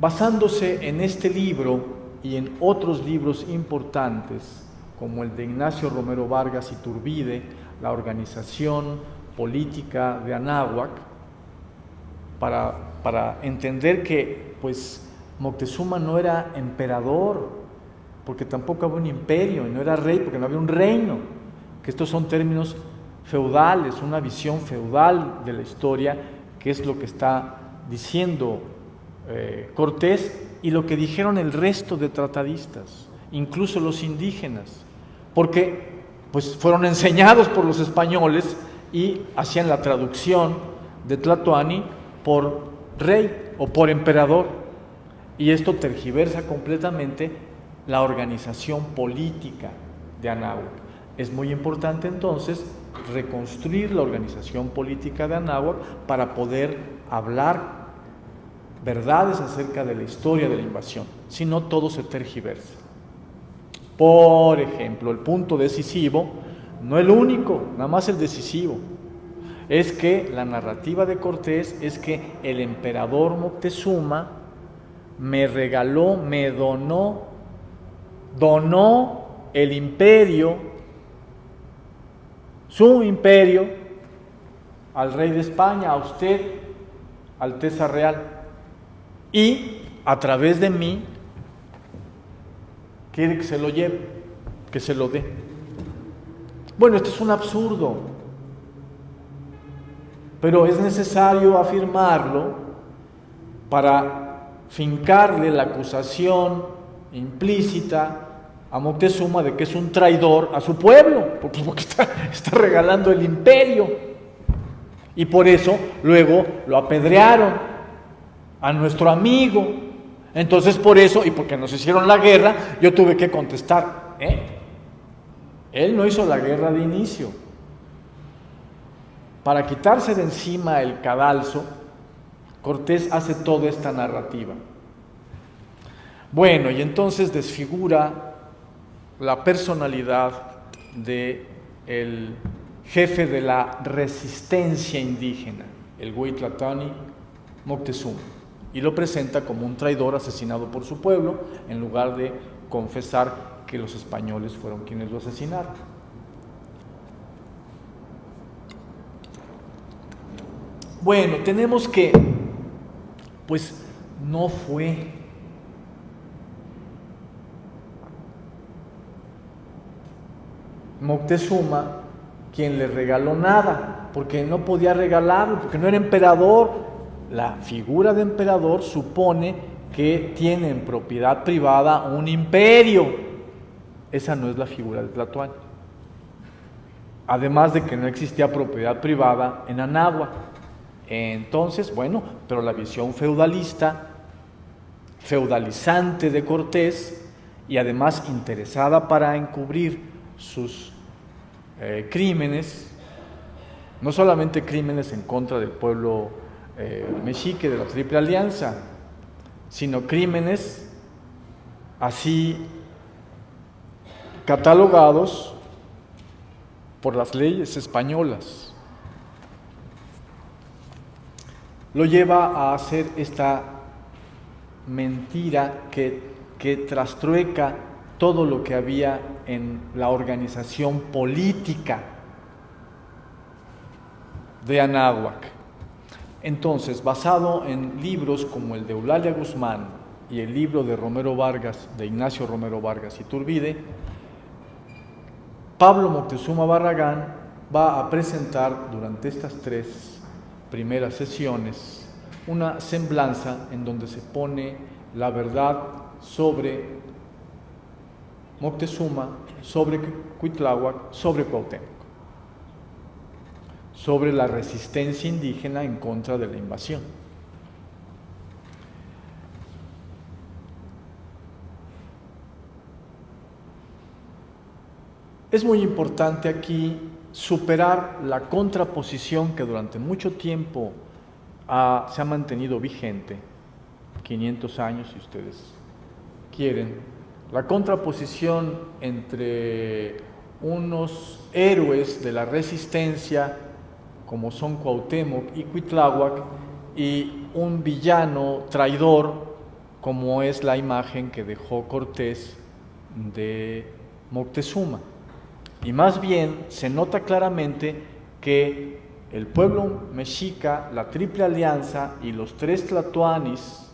basándose en este libro y en otros libros importantes, como el de Ignacio Romero Vargas Iturbide, La organización política de Anáhuac, para entender que pues Moctezuma no era emperador, porque tampoco había un imperio, y no era rey, porque no había un reino, que estos son términos feudales, una visión feudal de la historia, que es lo que está diciendo Cortés y lo que dijeron el resto de tratadistas, incluso los indígenas, porque pues fueron enseñados por los españoles y hacían la traducción de Tlatoani por rey o por emperador, y esto tergiversa completamente la organización política de Anáhuac. Es muy importante entonces reconstruir la organización política de Anáhuac para poder hablar verdades acerca de la historia de la invasión, si no todo se tergiversa. Por ejemplo, el punto decisivo, no el único, nada más el decisivo, es que la narrativa de Cortés es que el emperador Moctezuma me regaló, me donó el imperio, su imperio, al rey de España, a usted, Alteza Real, y a través de mí quiere que se lo lleve, que se lo dé. Bueno, esto es un absurdo, pero es necesario afirmarlo para fincarle la acusación implícita a Moctezuma de que es un traidor a su pueblo, porque está regalando el imperio. Y por eso luego lo apedrearon a nuestro amigo. Entonces por eso, y porque nos hicieron la guerra, yo tuve que contestar, él no hizo la guerra de inicio. Para quitarse de encima el cadalso, Cortés hace toda esta narrativa. Bueno, y entonces desfigura la personalidad de el jefe de la resistencia indígena, el Huitlatóni Moctezuma, y lo presenta como un traidor asesinado por su pueblo, en lugar de confesar que los españoles fueron quienes lo asesinaron. Bueno, tenemos que, pues, no fue Moctezuma quien le regaló nada, porque no podía regalarlo, porque no era emperador. La figura de emperador supone que tiene en propiedad privada un imperio. Esa no es la figura de Tlatoani. Además de que no existía propiedad privada en Anáhuac. Entonces, bueno, pero la visión feudalizante de Cortés, y además interesada para encubrir sus crímenes, no solamente crímenes en contra del pueblo mexique, de la Triple Alianza, sino crímenes así catalogados por las leyes españolas, lo lleva a hacer esta mentira que trastrueca todo lo que había en la organización política de Anáhuac. Entonces, basado en libros como el de Eulalia Guzmán y el libro de Ignacio Romero Vargas Iturbide, Pablo Moctezuma Barragán va a presentar durante estas 3 primeras sesiones una semblanza en donde se pone la verdad sobre Moctezuma, sobre Cuitláhuac, sobre Cuauhtémoc, sobre la resistencia indígena en contra de la invasión. Es muy importante aquí superar la contraposición que durante mucho tiempo se ha mantenido vigente, 500 años si ustedes quieren, la contraposición entre unos héroes de la resistencia como son Cuauhtémoc y Cuitláhuac y un villano traidor como es la imagen que dejó Cortés de Moctezuma. Y más bien se nota claramente que el pueblo mexica, la Triple Alianza y los 3 tlatoanis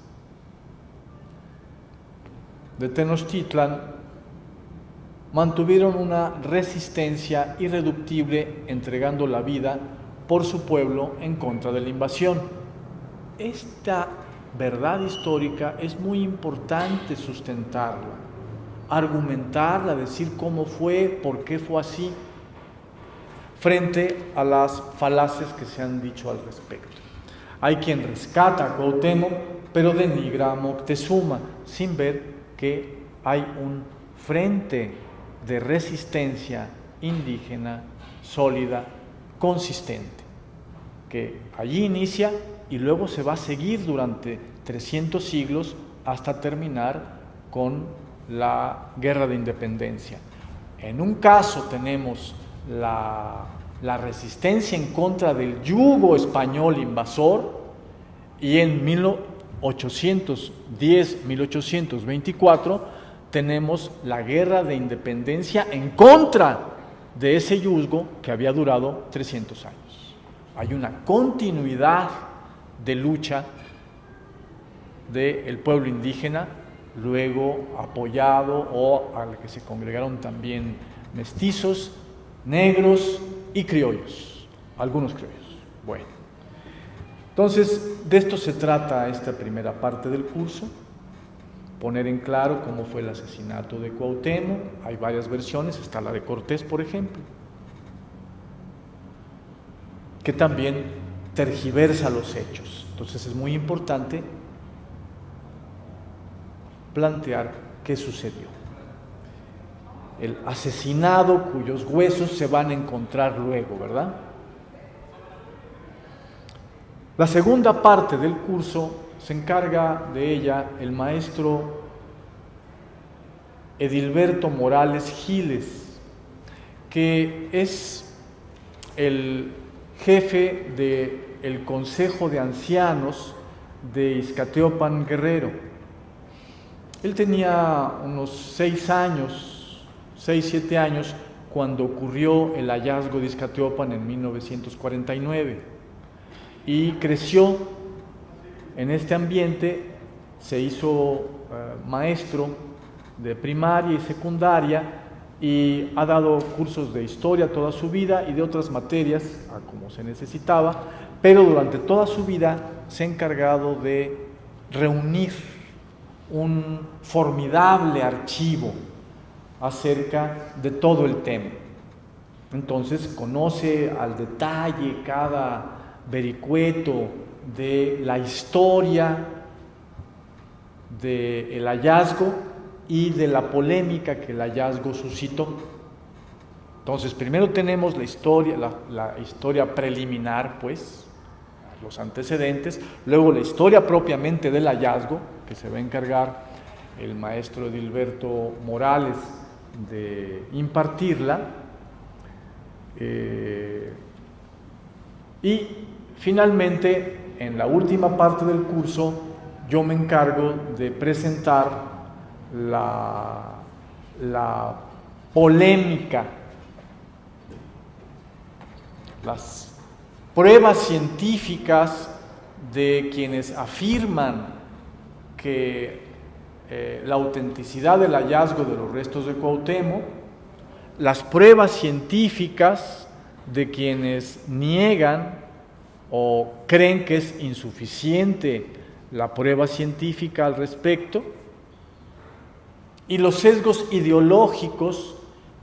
de Tenochtitlan mantuvieron una resistencia irreductible, entregando la vida por su pueblo en contra de la invasión. Esta verdad histórica es muy importante sustentarla, argumentarla, decir cómo fue, por qué fue así, frente a las falacias que se han dicho al respecto. Hay quien rescata a Cuauhtémoc, pero denigra a Moctezuma, sin ver que hay un frente de resistencia indígena sólida, consistente, que allí inicia y luego se va a seguir durante 300 siglos hasta terminar con la Guerra de Independencia. En un caso tenemos la resistencia en contra del yugo español invasor, y en 1810-1824 tenemos la Guerra de Independencia en contra de ese yugo que había durado 300 años. Hay una continuidad de lucha del pueblo indígena, luego apoyado o al que se congregaron también mestizos, negros y criollos, algunos criollos. Bueno, Entonces, de esto se trata esta primera parte del curso, poner en claro cómo fue el asesinato de Cuauhtémoc. Hay varias versiones, está la de Cortés, por ejemplo, que también tergiversa los hechos. Entonces es muy importante plantear qué sucedió. El asesinado cuyos huesos se van a encontrar luego, ¿verdad? La segunda parte del curso se encarga de ella el maestro Edilberto Morales Giles, que es el jefe del Consejo de Ancianos de Izcateopan, Guerrero. Él tenía unos 6 años, 6, 7 años, cuando ocurrió el hallazgo de Izcateopan en 1949, y creció en este ambiente. Se hizo maestro de primaria y secundaria y ha dado cursos de historia toda su vida y de otras materias como se necesitaba, pero durante toda su vida se ha encargado de reunir un formidable archivo acerca de todo el tema. Entonces conoce al detalle cada vericueto de la historia del hallazgo y de la polémica que el hallazgo suscitó. Entonces, primero tenemos la historia preliminar, pues, los antecedentes, luego la historia propiamente del hallazgo, que se va a encargar el maestro Edilberto Morales de impartirla, y finalmente, en la última parte del curso, yo me encargo de presentar la polémica, las pruebas científicas de quienes afirman que la autenticidad del hallazgo de los restos de Cuauhtémoc, las pruebas científicas de quienes niegan o creen que es insuficiente la prueba científica al respecto, y los sesgos ideológicos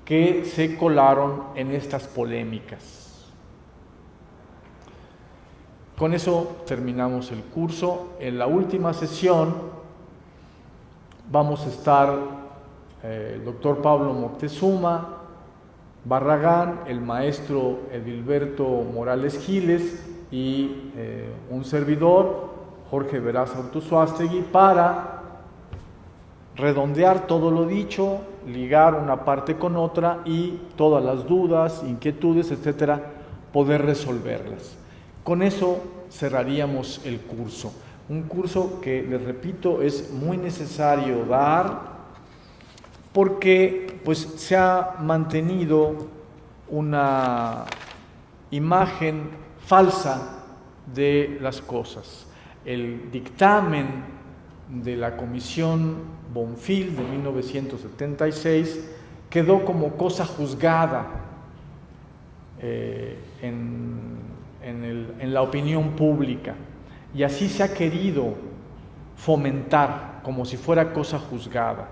que se colaron en estas polémicas. Con eso terminamos el curso. En la última sesión vamos a estar el doctor Pablo Moctezuma Barragán, el maestro Edilberto Morales Giles y un servidor, Jorge Veraza Ortúzar, para redondear todo lo dicho, ligar una parte con otra y todas las dudas, inquietudes, etcétera, poder resolverlas. Con eso cerraríamos el curso. Un curso que, les repito, es muy necesario dar porque pues, se ha mantenido una imagen falsa de las cosas. El dictamen de la Comisión Bonfil de 1976 quedó como cosa juzgada en la opinión pública, y así se ha querido fomentar como si fuera cosa juzgada.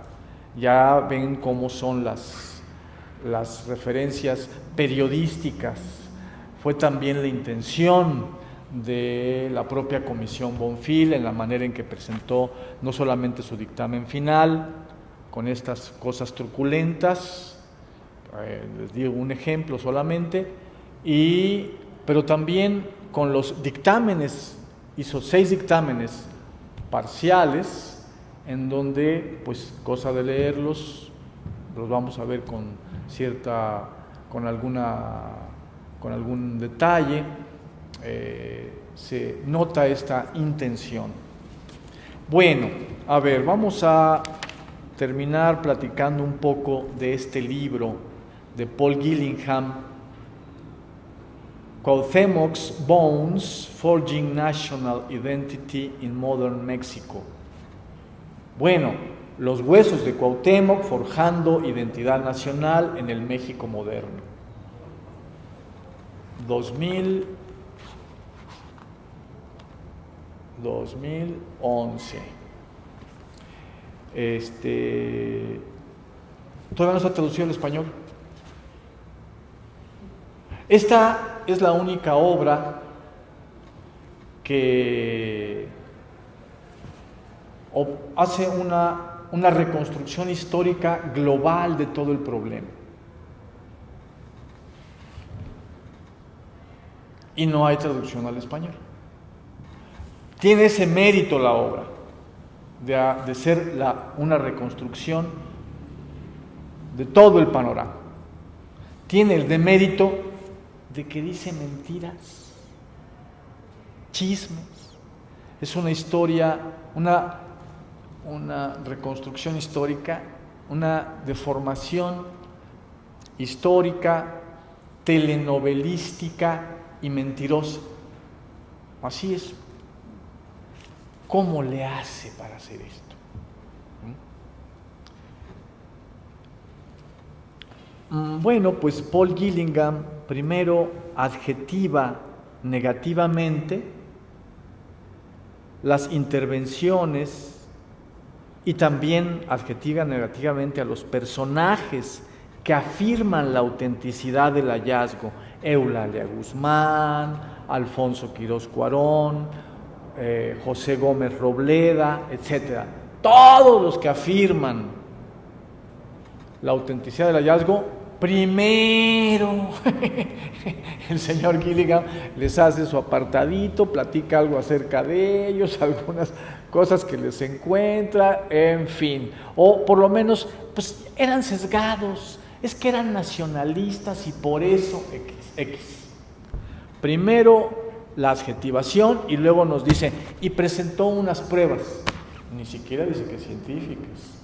Ya ven cómo son las referencias periodísticas. Fue también la intención de la propia Comisión Bonfil en la manera en que presentó no solamente su dictamen final con estas cosas truculentas, les digo un ejemplo solamente, pero también con los dictámenes. Hizo 6 dictámenes parciales en donde, pues, cosa de leerlos, los vamos a ver con algún detalle. Se nota esta intención. Bueno, a ver, vamos a terminar platicando un poco de este libro de Paul Gillingham, Cuauhtémoc's Bones, Forging National Identity in Modern Mexico. Bueno, los huesos de Cuauhtémoc forjando identidad nacional en el México moderno. 2000 2011. Todavía no está traducido al español. Esta es la única obra que hace una reconstrucción histórica global de todo el problema. Y no hay traducción al español. Tiene ese mérito la obra de ser una reconstrucción de todo el panorama. Tiene el demérito de que dice mentiras, chismes. Es una historia, una reconstrucción histórica, una deformación histórica, telenovelística y mentirosa. Así es. ¿Cómo le hace para hacer esto? Bueno, pues Paul Gillingham primero adjetiva negativamente las intervenciones y también adjetiva negativamente a los personajes que afirman la autenticidad del hallazgo. Eulalia Guzmán, Alfonso Quirós Cuarón, José Gómez Robleda, etc. Todos los que afirman la autenticidad del hallazgo, primero el señor Gillingham les hace su apartadito, platica algo acerca de ellos, algunas cosas que les encuentra, en fin, o por lo menos pues eran sesgados, es que eran nacionalistas y por eso X. Primero la adjetivación y luego nos dice, y presentó unas pruebas, ni siquiera dice que científicas.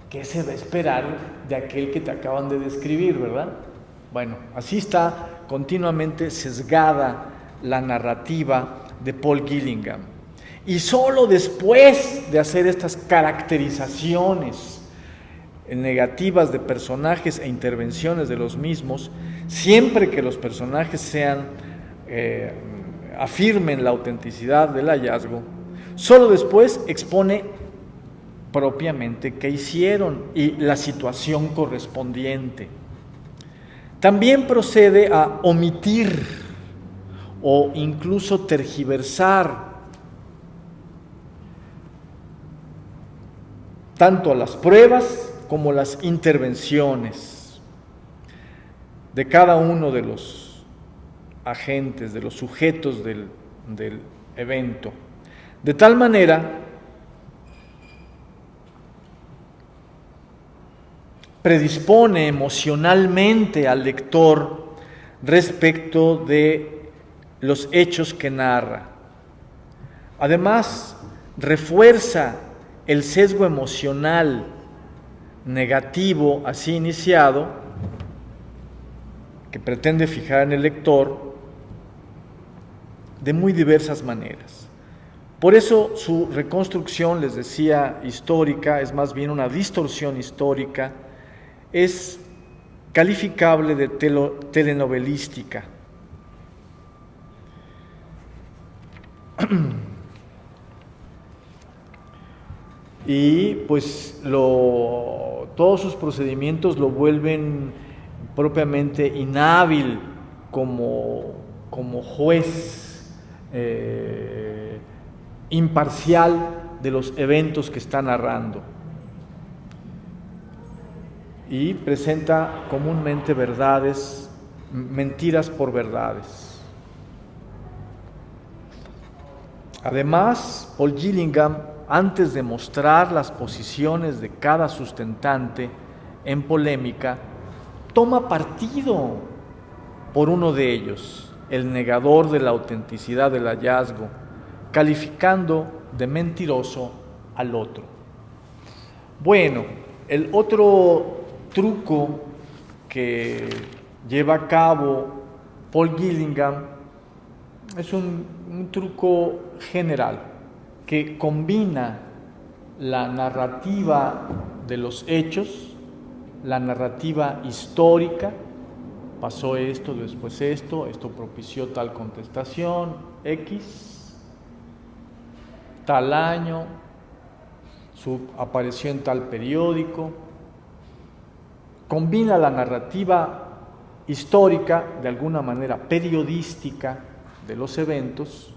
¿Qué se va a esperar de aquel que te acaban de describir, verdad? Bueno, así está continuamente sesgada la narrativa de Paul Gillingham. Y solo después de hacer estas caracterizaciones negativas de personajes e intervenciones de los mismos, siempre que los personajes afirmen la autenticidad del hallazgo, solo después expone propiamente qué hicieron y la situación correspondiente. También procede a omitir o incluso tergiversar tanto las pruebas como las intervenciones de cada uno de los agentes, de los sujetos del evento, de tal manera predispone emocionalmente al lector respecto de los hechos que narra. Además, refuerza el sesgo emocional negativo así iniciado, que pretende fijar en el lector de muy diversas maneras. Por eso su reconstrucción, les decía, histórica, es más bien una distorsión histórica, es calificable de telenovelística. Y pues todos sus procedimientos lo vuelven propiamente inhábil como juez imparcial de los eventos que está narrando. Y presenta comúnmente mentiras por verdades. Además, Paul Gillingham, antes de mostrar las posiciones de cada sustentante en polémica, toma partido por uno de ellos, el negador de la autenticidad del hallazgo, calificando de mentiroso al otro. Bueno, el otro truco que lleva a cabo Paul Gillingham es un truco general que combina la narrativa de los hechos, la narrativa histórica, pasó esto, después esto propició tal contestación, X, tal año, apareció en tal periódico. Combina la narrativa histórica, de alguna manera periodística, de los eventos,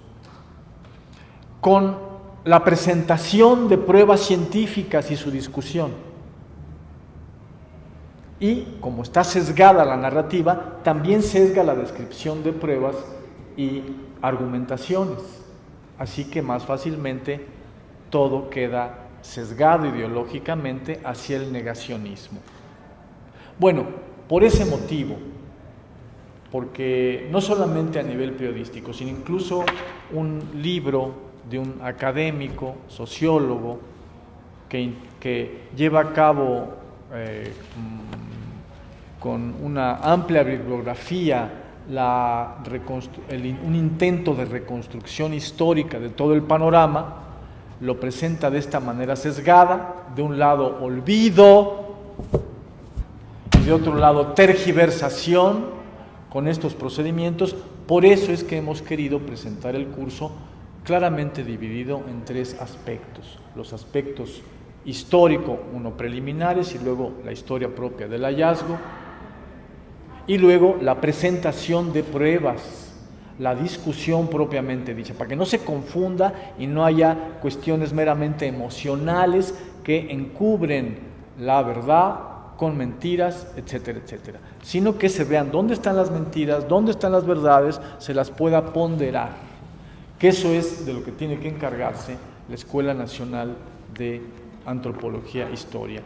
con la presentación de pruebas científicas y su discusión. Y como está sesgada la narrativa, también sesga la descripción de pruebas y argumentaciones. Así que más fácilmente todo queda sesgado ideológicamente hacia el negacionismo. Bueno, por ese motivo, porque no solamente a nivel periodístico, sino incluso un libro de un académico, sociólogo, que lleva a cabo con una amplia bibliografía un intento de reconstrucción histórica de todo el panorama, lo presenta de esta manera sesgada: de un lado olvido y de otro lado tergiversación con estos procedimientos. Por eso es que hemos querido presentar el curso claramente dividido en tres aspectos: los aspectos histórico, uno preliminares, y luego la historia propia del hallazgo, y luego la presentación de pruebas, la discusión propiamente dicha, para que no se confunda y no haya cuestiones meramente emocionales que encubren la verdad con mentiras, etcétera, etcétera, sino que se vean dónde están las mentiras, dónde están las verdades, se las pueda ponderar, que eso es de lo que tiene que encargarse la Escuela Nacional de Antropología e Historia.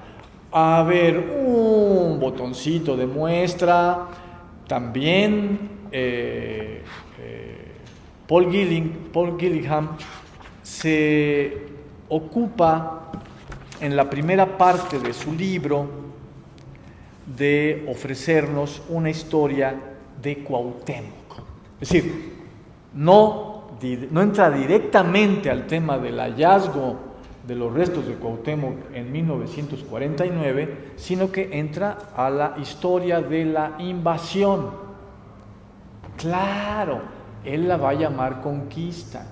A ver, un botoncito de muestra. También Paul Gillingham se ocupa en la primera parte de su libro de ofrecernos una historia de Cuauhtémoc. Es decir, no entra directamente al tema del hallazgo de los restos de Cuauhtémoc en 1949, sino que entra a la historia de la invasión. Claro, él la va a llamar conquista.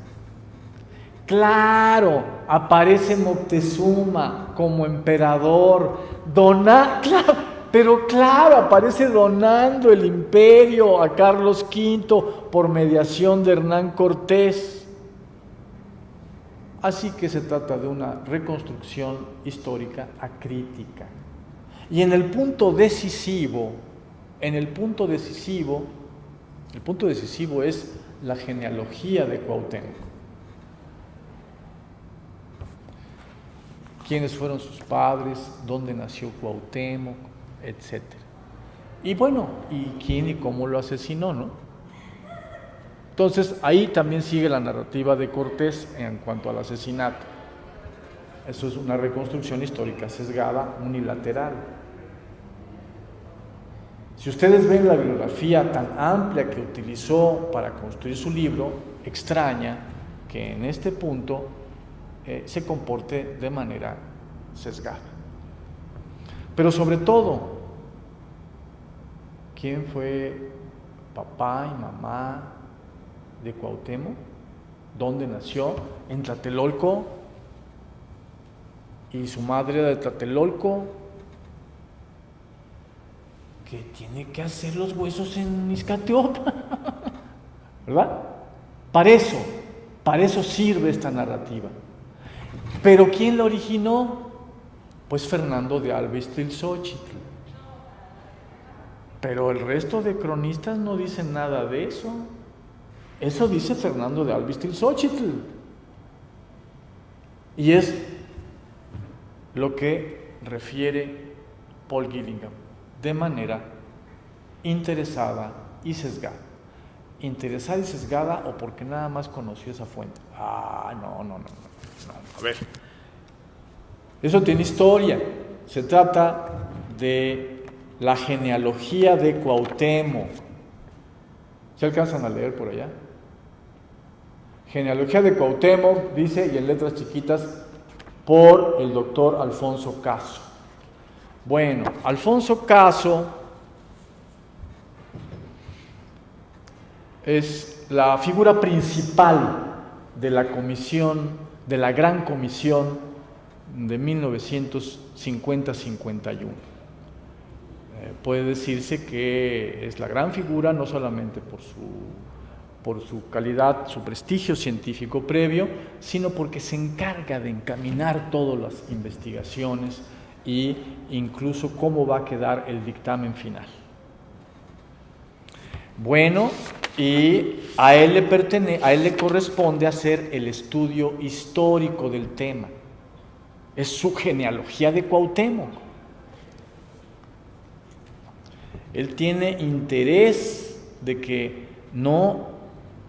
Claro, aparece Moctezuma como emperador, aparece donando el imperio a Carlos V por mediación de Hernán Cortés. Así que se trata de una reconstrucción histórica acrítica. Y el punto decisivo es la genealogía de Cuauhtémoc. ¿Quiénes fueron sus padres? ¿Dónde nació Cuauhtémoc? Etcétera. Y bueno, ¿y quién y cómo lo asesinó, no? Entonces, ahí también sigue la narrativa de Cortés en cuanto al asesinato. Eso es una reconstrucción histórica sesgada, unilateral. Si ustedes ven la bibliografía tan amplia que utilizó para construir su libro, extraña que en este punto se comporte de manera sesgada. Pero sobre todo, ¿quién fue papá y mamá de Cuauhtémoc? ¿Dónde nació? En Tlatelolco. Y su madre era de Tlatelolco. ¿Qué tiene que hacer los huesos en Iztacalco? ¿Verdad? Para eso sirve esta narrativa. ¿Pero quién la originó? Pues Fernando de Alba Ixtlilxóchitl. Pero el resto de cronistas no dicen nada de eso. Eso dice Fernando de Alba Ixtlilxóchitl. Y es lo que refiere Paul Gillingham de manera interesada y sesgada. Interesada y sesgada o porque nada más conoció esa fuente. No. A ver. Eso tiene historia. Se trata de la genealogía de Cuauhtémoc. ¿Se alcanzan a leer por allá? Genealogía de Cuauhtémoc, dice, y en letras chiquitas, por el doctor Alfonso Caso. Bueno, Alfonso Caso es la figura principal de la Comisión de la Gran Comisión de 1950-51. Puede decirse que es la gran figura, no solamente por su calidad, su prestigio científico previo, sino porque se encarga de encaminar todas las investigaciones e incluso cómo va a quedar el dictamen final. Bueno, y a él le corresponde hacer el estudio histórico del tema. Es su genealogía de Cuauhtémoc. Él tiene interés de que no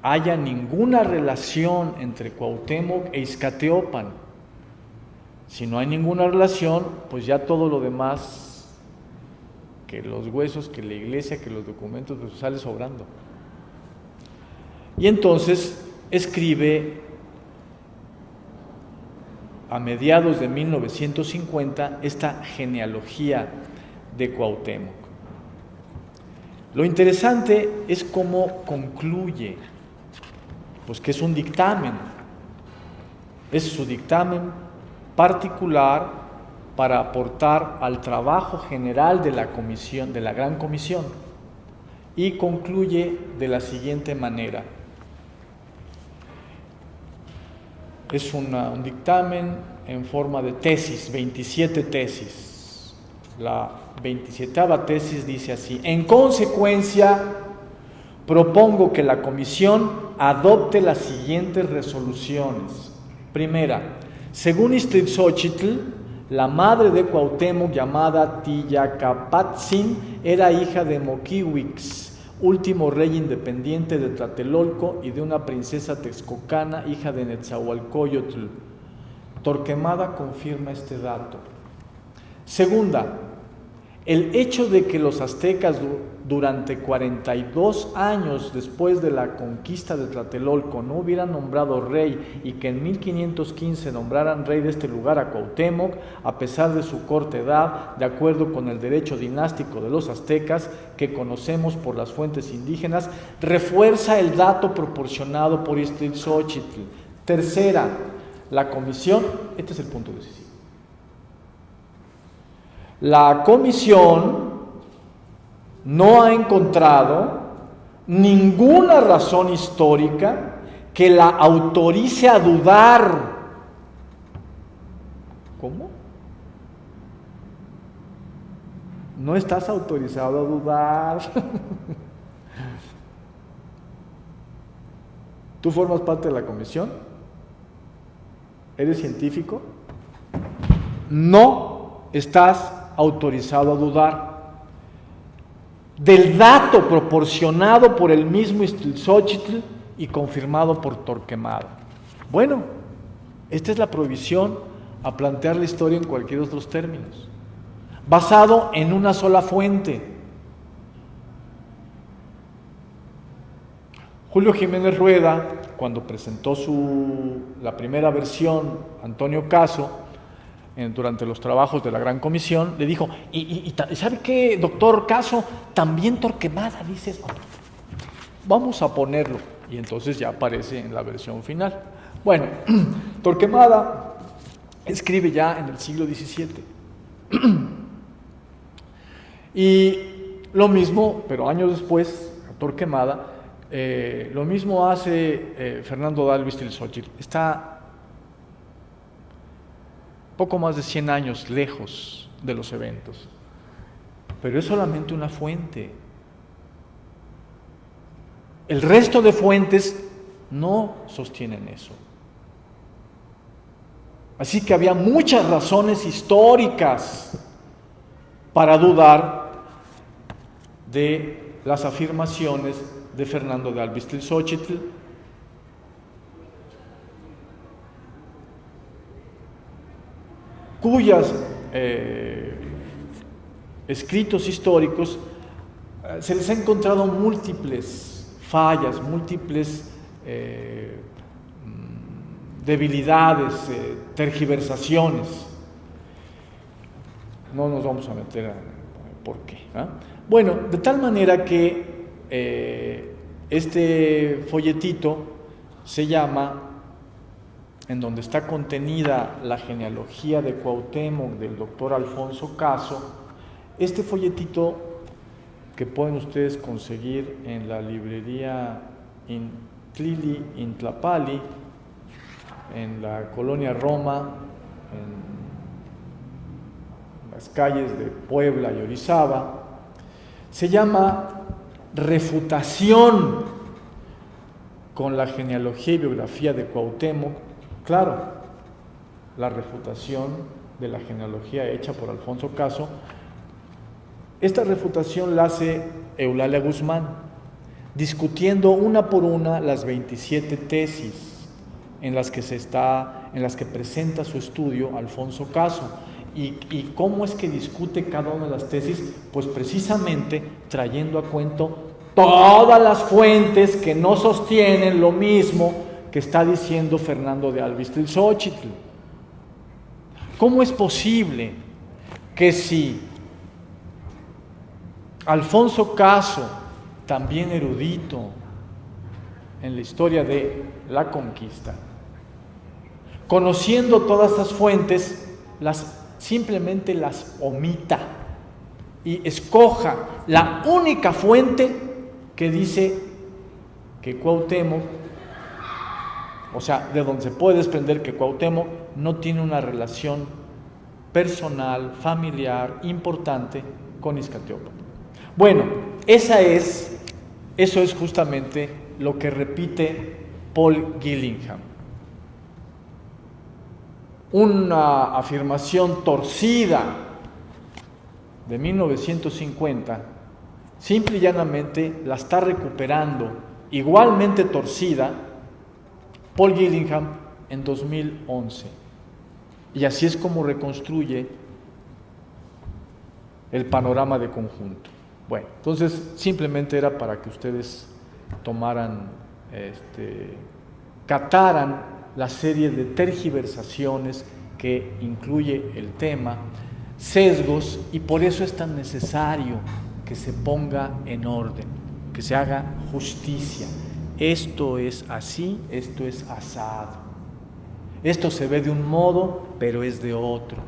haya ninguna relación entre Cuauhtémoc e Izcateopan. Si no hay ninguna relación, pues ya todo lo demás, que los huesos, que la iglesia, que los documentos, pues sale sobrando. Y entonces escribe a mediados de 1950 esta genealogía de Cuauhtémoc. Lo interesante es cómo concluye, pues que es un dictamen, es su dictamen particular para aportar al trabajo general de la comisión, de la Gran Comisión, y concluye de la siguiente manera. Es un dictamen en forma de tesis, 27 tesis. La 27ª tesis dice así: en consecuencia, propongo que la comisión adopte las siguientes resoluciones. Primera, según Ixtlilxóchitl, la madre de Cuauhtémoc, llamada Tillacapatzin, era hija de Moquihuix, último rey independiente de Tlatelolco, y de una princesa texcocana, hija de Netzahualcóyotl. Torquemada confirma este dato. Segunda, el hecho de que los aztecas durante 42 años después de la conquista de Tlatelolco no hubieran nombrado rey y que en 1515 nombraran rey de este lugar a Cuauhtémoc, a pesar de su corta edad, de acuerdo con el derecho dinástico de los aztecas que conocemos por las fuentes indígenas, refuerza el dato proporcionado por Ixtlilxóchitl. Tercera, la comisión, este es el punto decisivo. La comisión no ha encontrado ninguna razón histórica que la autorice a dudar. ¿Cómo? No estás autorizado a dudar. ¿Tú formas parte de la comisión? ¿Eres científico? No estás autorizado a dudar del dato proporcionado por el mismo Ixtlilxóchitl y confirmado por Torquemada. Bueno, esta es la prohibición a plantear la historia en cualquier otros términos, basado en una sola fuente. Julio Jiménez Rueda, cuando presentó la primera versión, Antonio Caso, durante los trabajos de la Gran Comisión, le dijo, y ¿sabe qué, doctor Caso? También Torquemada dice eso. Vamos a ponerlo. Y entonces ya aparece en la versión final. Bueno, Torquemada escribe ya en el siglo XVII. Y lo mismo, pero años después, Torquemada, lo mismo hace Fernando de Alba Ixtlilxóchitl. Está poco más de 100 años lejos de los eventos, pero es solamente una fuente. El resto de fuentes no sostienen eso. Así que había muchas razones históricas para dudar de las afirmaciones de Fernando de Alba Ixtlilxóchitl, cuyos escritos históricos se les ha encontrado múltiples fallas, múltiples debilidades, tergiversaciones. No nos vamos a meter a por qué. Bueno, de tal manera que este folletito se llama en donde está contenida la genealogía de Cuauhtémoc del doctor Alfonso Caso. Este folletito que pueden ustedes conseguir en la librería Tlili Intlapali, en la colonia Roma, en las calles de Puebla y Orizaba, se llama Refutación con la genealogía y biografía de Cuauhtémoc. Claro, la refutación de la genealogía hecha por Alfonso Caso. Esta refutación la hace Eulalia Guzmán, discutiendo una por una las 27 tesis en las que presenta su estudio Alfonso Caso. ¿Y cómo es que discute cada una de las tesis? Pues precisamente trayendo a cuento todas las fuentes que no sostienen lo mismo que está diciendo Fernando de Alvistri-Xochitl. ¿Cómo es posible que si Alfonso Caso, también erudito en la historia de la conquista, conociendo todas estas fuentes, simplemente las omita y escoja la única fuente que dice que Cuauhtémoc, o sea, de donde se puede desprender que Cuauhtémoc no tiene una relación personal, familiar, importante con Iztaccíhuatl? Bueno, eso es justamente lo que repite Paul Gillingham. Una afirmación torcida de 1950, simple y llanamente la está recuperando, igualmente torcida, Paul Gillingham en 2011. Y así es como reconstruye el panorama de conjunto. Bueno, entonces simplemente era para que ustedes tomaran, cataran la serie de tergiversaciones que incluye el tema, sesgos, y por eso es tan necesario que se ponga en orden, que se haga justicia. Esto es así, esto es asado. Esto se ve de un modo, pero es de otro.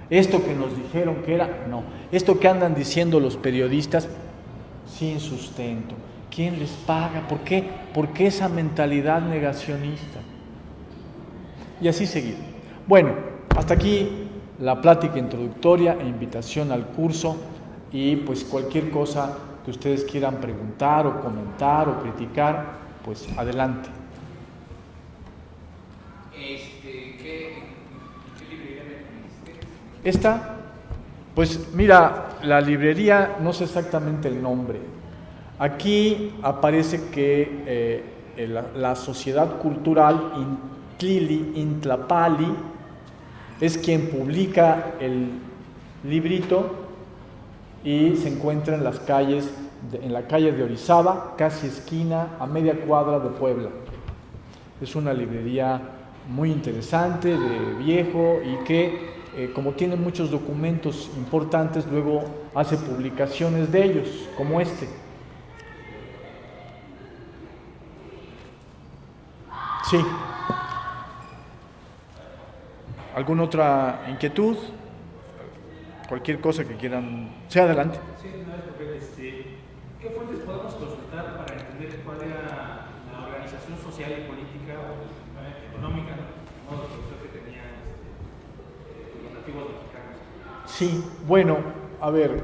Esto que nos dijeron que era, no. Esto que andan diciendo los periodistas, sin sustento. ¿Quién les paga? ¿Por qué? ¿Por qué esa mentalidad negacionista? Y así seguir. Bueno, hasta aquí la plática introductoria e invitación al curso, y pues cualquier cosa que ustedes quieran preguntar o comentar o criticar, pues adelante. ¿Qué librería me dijiste? Esta, pues mira, la librería, no sé exactamente el nombre. Aquí aparece que la Sociedad Cultural Tlili Intlapali es quien publica el librito y se encuentra en las calles, en la calle de Orizaba, casi esquina, a media cuadra de Puebla. Es una librería muy interesante, de viejo, y que como tiene muchos documentos importantes, luego hace publicaciones de ellos, como este. Sí. ¿Alguna otra inquietud? Cualquier cosa que quieran. Sí, adelante. Sí, ¿qué fuentes podemos consultar para entender cuál era la organización social y política o económica, ¿no? De producción que tenían los nativos mexicanos? Sí, bueno, a ver,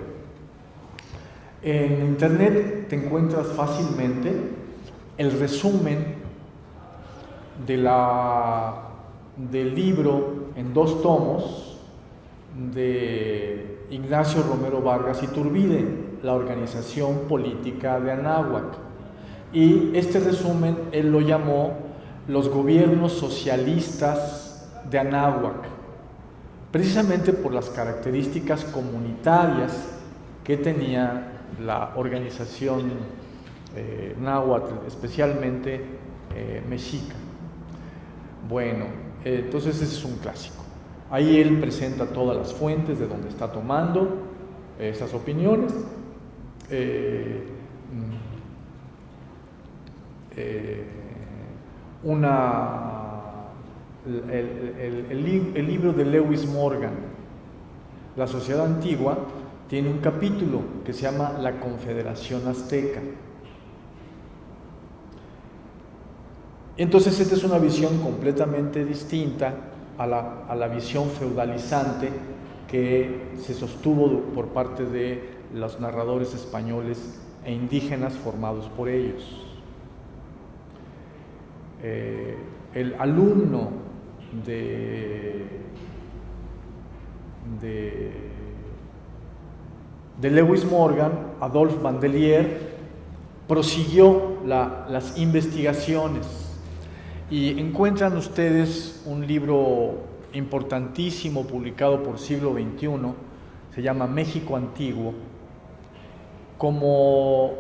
en internet te encuentras fácilmente el resumen del libro en 2 tomos de Ignacio Romero Vargas Iturbide, La organización política de Anáhuac. Y este resumen él lo llamó Los gobiernos socialistas de Anáhuac, precisamente por las características comunitarias que tenía la organización náhuatl, especialmente mexica. Bueno, entonces ese es un clásico. Ahí él presenta todas las fuentes de donde está tomando esas opiniones. el libro de Lewis Morgan, La Sociedad Antigua, tiene un capítulo que se llama La Confederación Azteca. Entonces esta es una visión completamente distinta a la visión feudalizante que se sostuvo por parte de los narradores españoles e indígenas formados por ellos. El alumno de Lewis Morgan, Adolphe Bandelier, prosiguió las investigaciones y encuentran ustedes un libro importantísimo publicado por Siglo XXI, se llama México Antiguo, como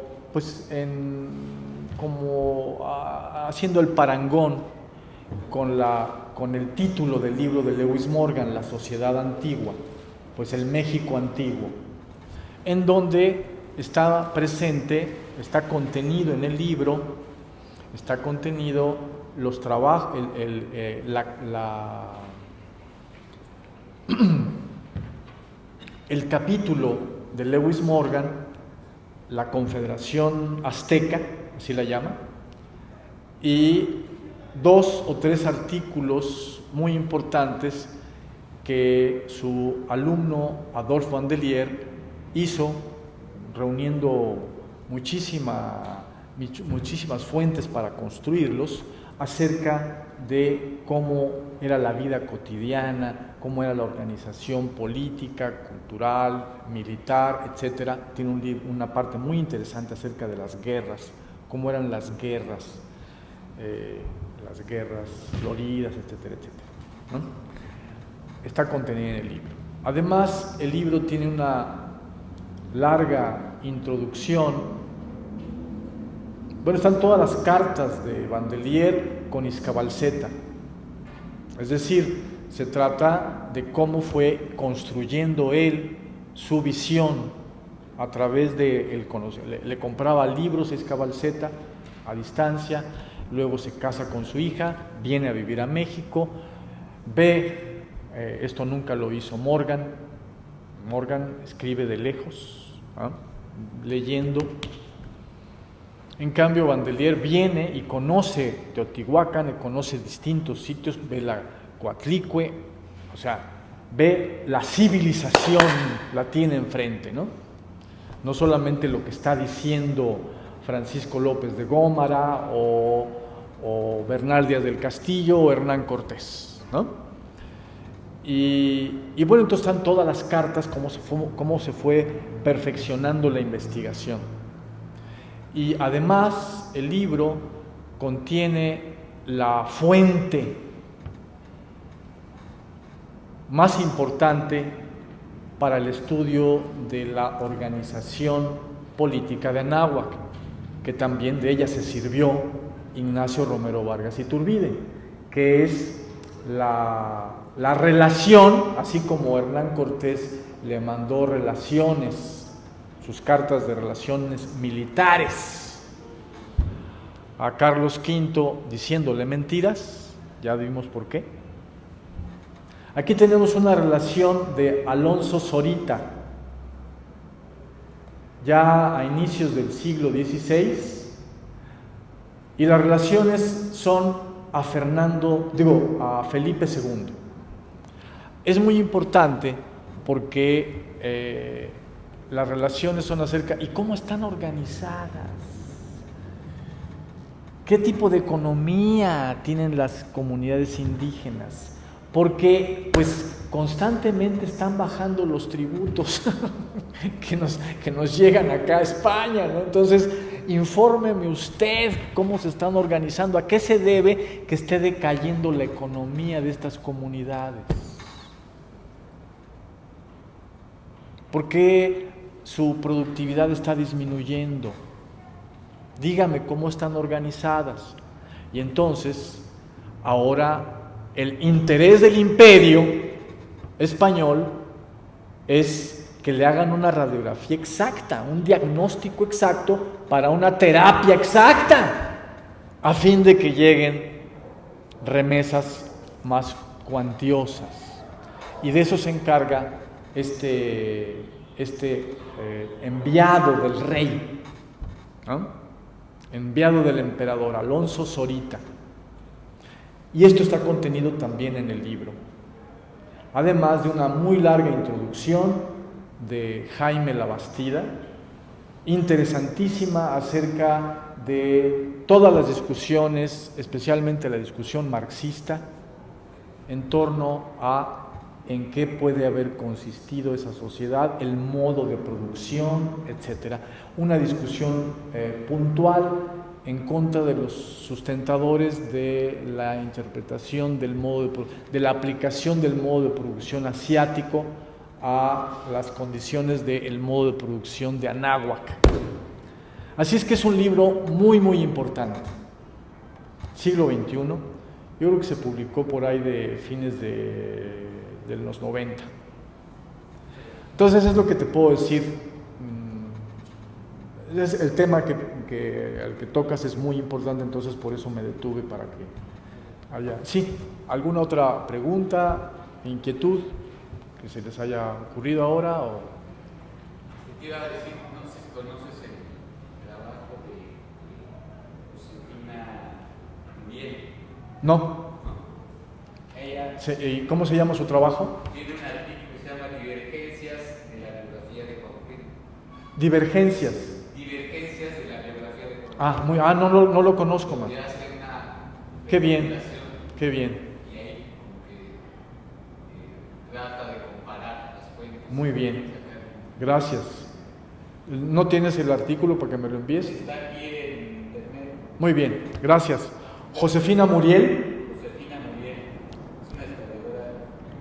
haciendo el parangón con el título del libro de Lewis Morgan, La Sociedad Antigua, pues el México Antiguo, en donde está presente, está contenido en el libro, está contenido los trabajos, el capítulo de Lewis Morgan, la Confederación Azteca, así la llama, y 2 o 3 artículos muy importantes que su alumno Adolphe Bandelier hizo, reuniendo muchísimas fuentes para construirlos, acerca de cómo era la vida cotidiana, cómo era la organización política, cultural, militar, etc. Tiene una parte muy interesante acerca de las guerras, cómo eran las guerras floridas, etcétera, etcétera, ¿no? Está contenida en el libro. Además, el libro tiene una larga introducción. Bueno, están todas las cartas de Bandelier con Iscabalceta. Es decir, se trata de cómo fue construyendo él su visión a través de le compraba libros a Iscabalceta a distancia, luego se casa con su hija, viene a vivir a México, ve, esto nunca lo hizo Morgan escribe de lejos, leyendo. En cambio, Bandelier viene y conoce Teotihuacán, y conoce distintos sitios, ve la Coatlicue, o sea, ve la civilización, la tiene enfrente, ¿no? No solamente lo que está diciendo Francisco López de Gómara o Bernal Díaz del Castillo o Hernán Cortés, ¿no? Y bueno, entonces están todas las cartas, cómo se fue perfeccionando la investigación. Y además el libro contiene la fuente más importante para el estudio de la organización política de Anáhuac, que también de ella se sirvió Ignacio Romero Vargas Iturbide, que es la relación, así como Hernán Cortés le mandó sus cartas de relaciones militares a Carlos V diciéndole mentiras, ya vimos por qué. Aquí tenemos una relación de Alonso Zorita, ya a inicios del siglo XVI, y las relaciones son a Felipe II. Es muy importante porque las relaciones son acerca y cómo están organizadas, qué tipo de economía tienen las comunidades indígenas, porque pues constantemente están bajando los tributos que nos llegan acá a España, ¿no? Entonces, infórmeme usted cómo se están organizando, a qué se debe que esté decayendo la economía de estas comunidades, por qué su productividad está disminuyendo, dígame cómo están organizadas. Y entonces, ahora el interés del imperio español es que le hagan una radiografía exacta, un diagnóstico exacto para una terapia exacta, a fin de que lleguen remesas más cuantiosas. Y de eso se encarga este enviado del rey, ¿no? Enviado del emperador, Alonso Zorita. Y esto está contenido también en el libro. Además de una muy larga introducción de Jaime Labastida, interesantísima acerca de todas las discusiones, especialmente la discusión marxista, en torno a en qué puede haber consistido esa sociedad, el modo de producción, etc. Una discusión puntual en contra de los sustentadores de la interpretación del modo de la aplicación del modo de producción asiático a las condiciones del modo de producción de Anáhuac. Así es que es un libro muy, muy importante. Siglo XXI, yo creo que se publicó por ahí de fines de los 90. Entonces es lo que te puedo decir. Es el tema al que tocas es muy importante, entonces por eso me detuve para que haya... Sí, ¿alguna otra pregunta, inquietud que se les haya ocurrido ahora? O... Te iba a decir, no sé si conoces el trabajo de Josefina Muriel. No. Ella ¿Y cómo se llama su trabajo? tiene un artículo que se llama Divergencias de la biografía de Cuauhtémoc. Divergencias. Divergencias de la biografía de Cuauhtémoc. No lo conozco, man. Y hace una Qué bien, recopilación, qué bien. y ahí como que trata de comparar las fuentes. Muy bien. Gracias. ¿No tienes el artículo para que me lo envíes? Está aquí en internet. Muy bien, gracias. Josefina Muriel. Josefina Muriel es una historiadora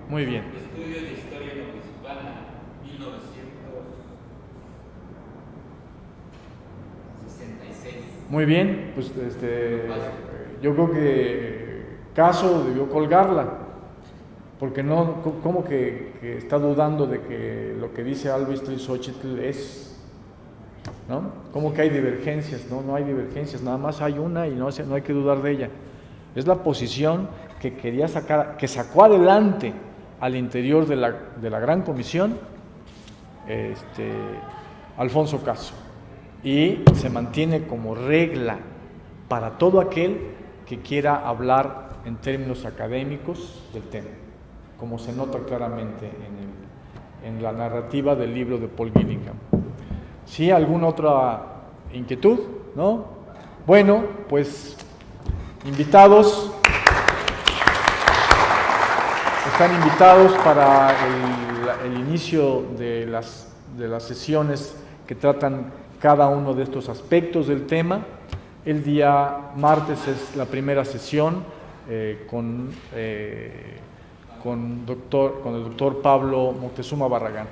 Muy bien. de estudios de historia novohispana, 1966. Muy bien, pues yo creo que Caso debió colgarla, porque no, como que está dudando de que lo que dice Alvistri-Xochitl es, ¿no? Como que hay divergencias, no hay divergencias, nada más hay una y no hay que dudar de ella. Es la posición que quería sacar, que sacó adelante al interior de la Gran Comisión Alfonso Caso, y se mantiene como regla para todo aquel que quiera hablar en términos académicos del tema, como se nota claramente en la narrativa del libro de Paul Gillingham. ¿Sí? ¿Alguna otra inquietud? ¿No? Bueno, pues invitados, están invitados para el inicio de las sesiones que tratan cada uno de estos aspectos del tema. El día martes es la primera sesión con el doctor Pablo Moctezuma Barragán.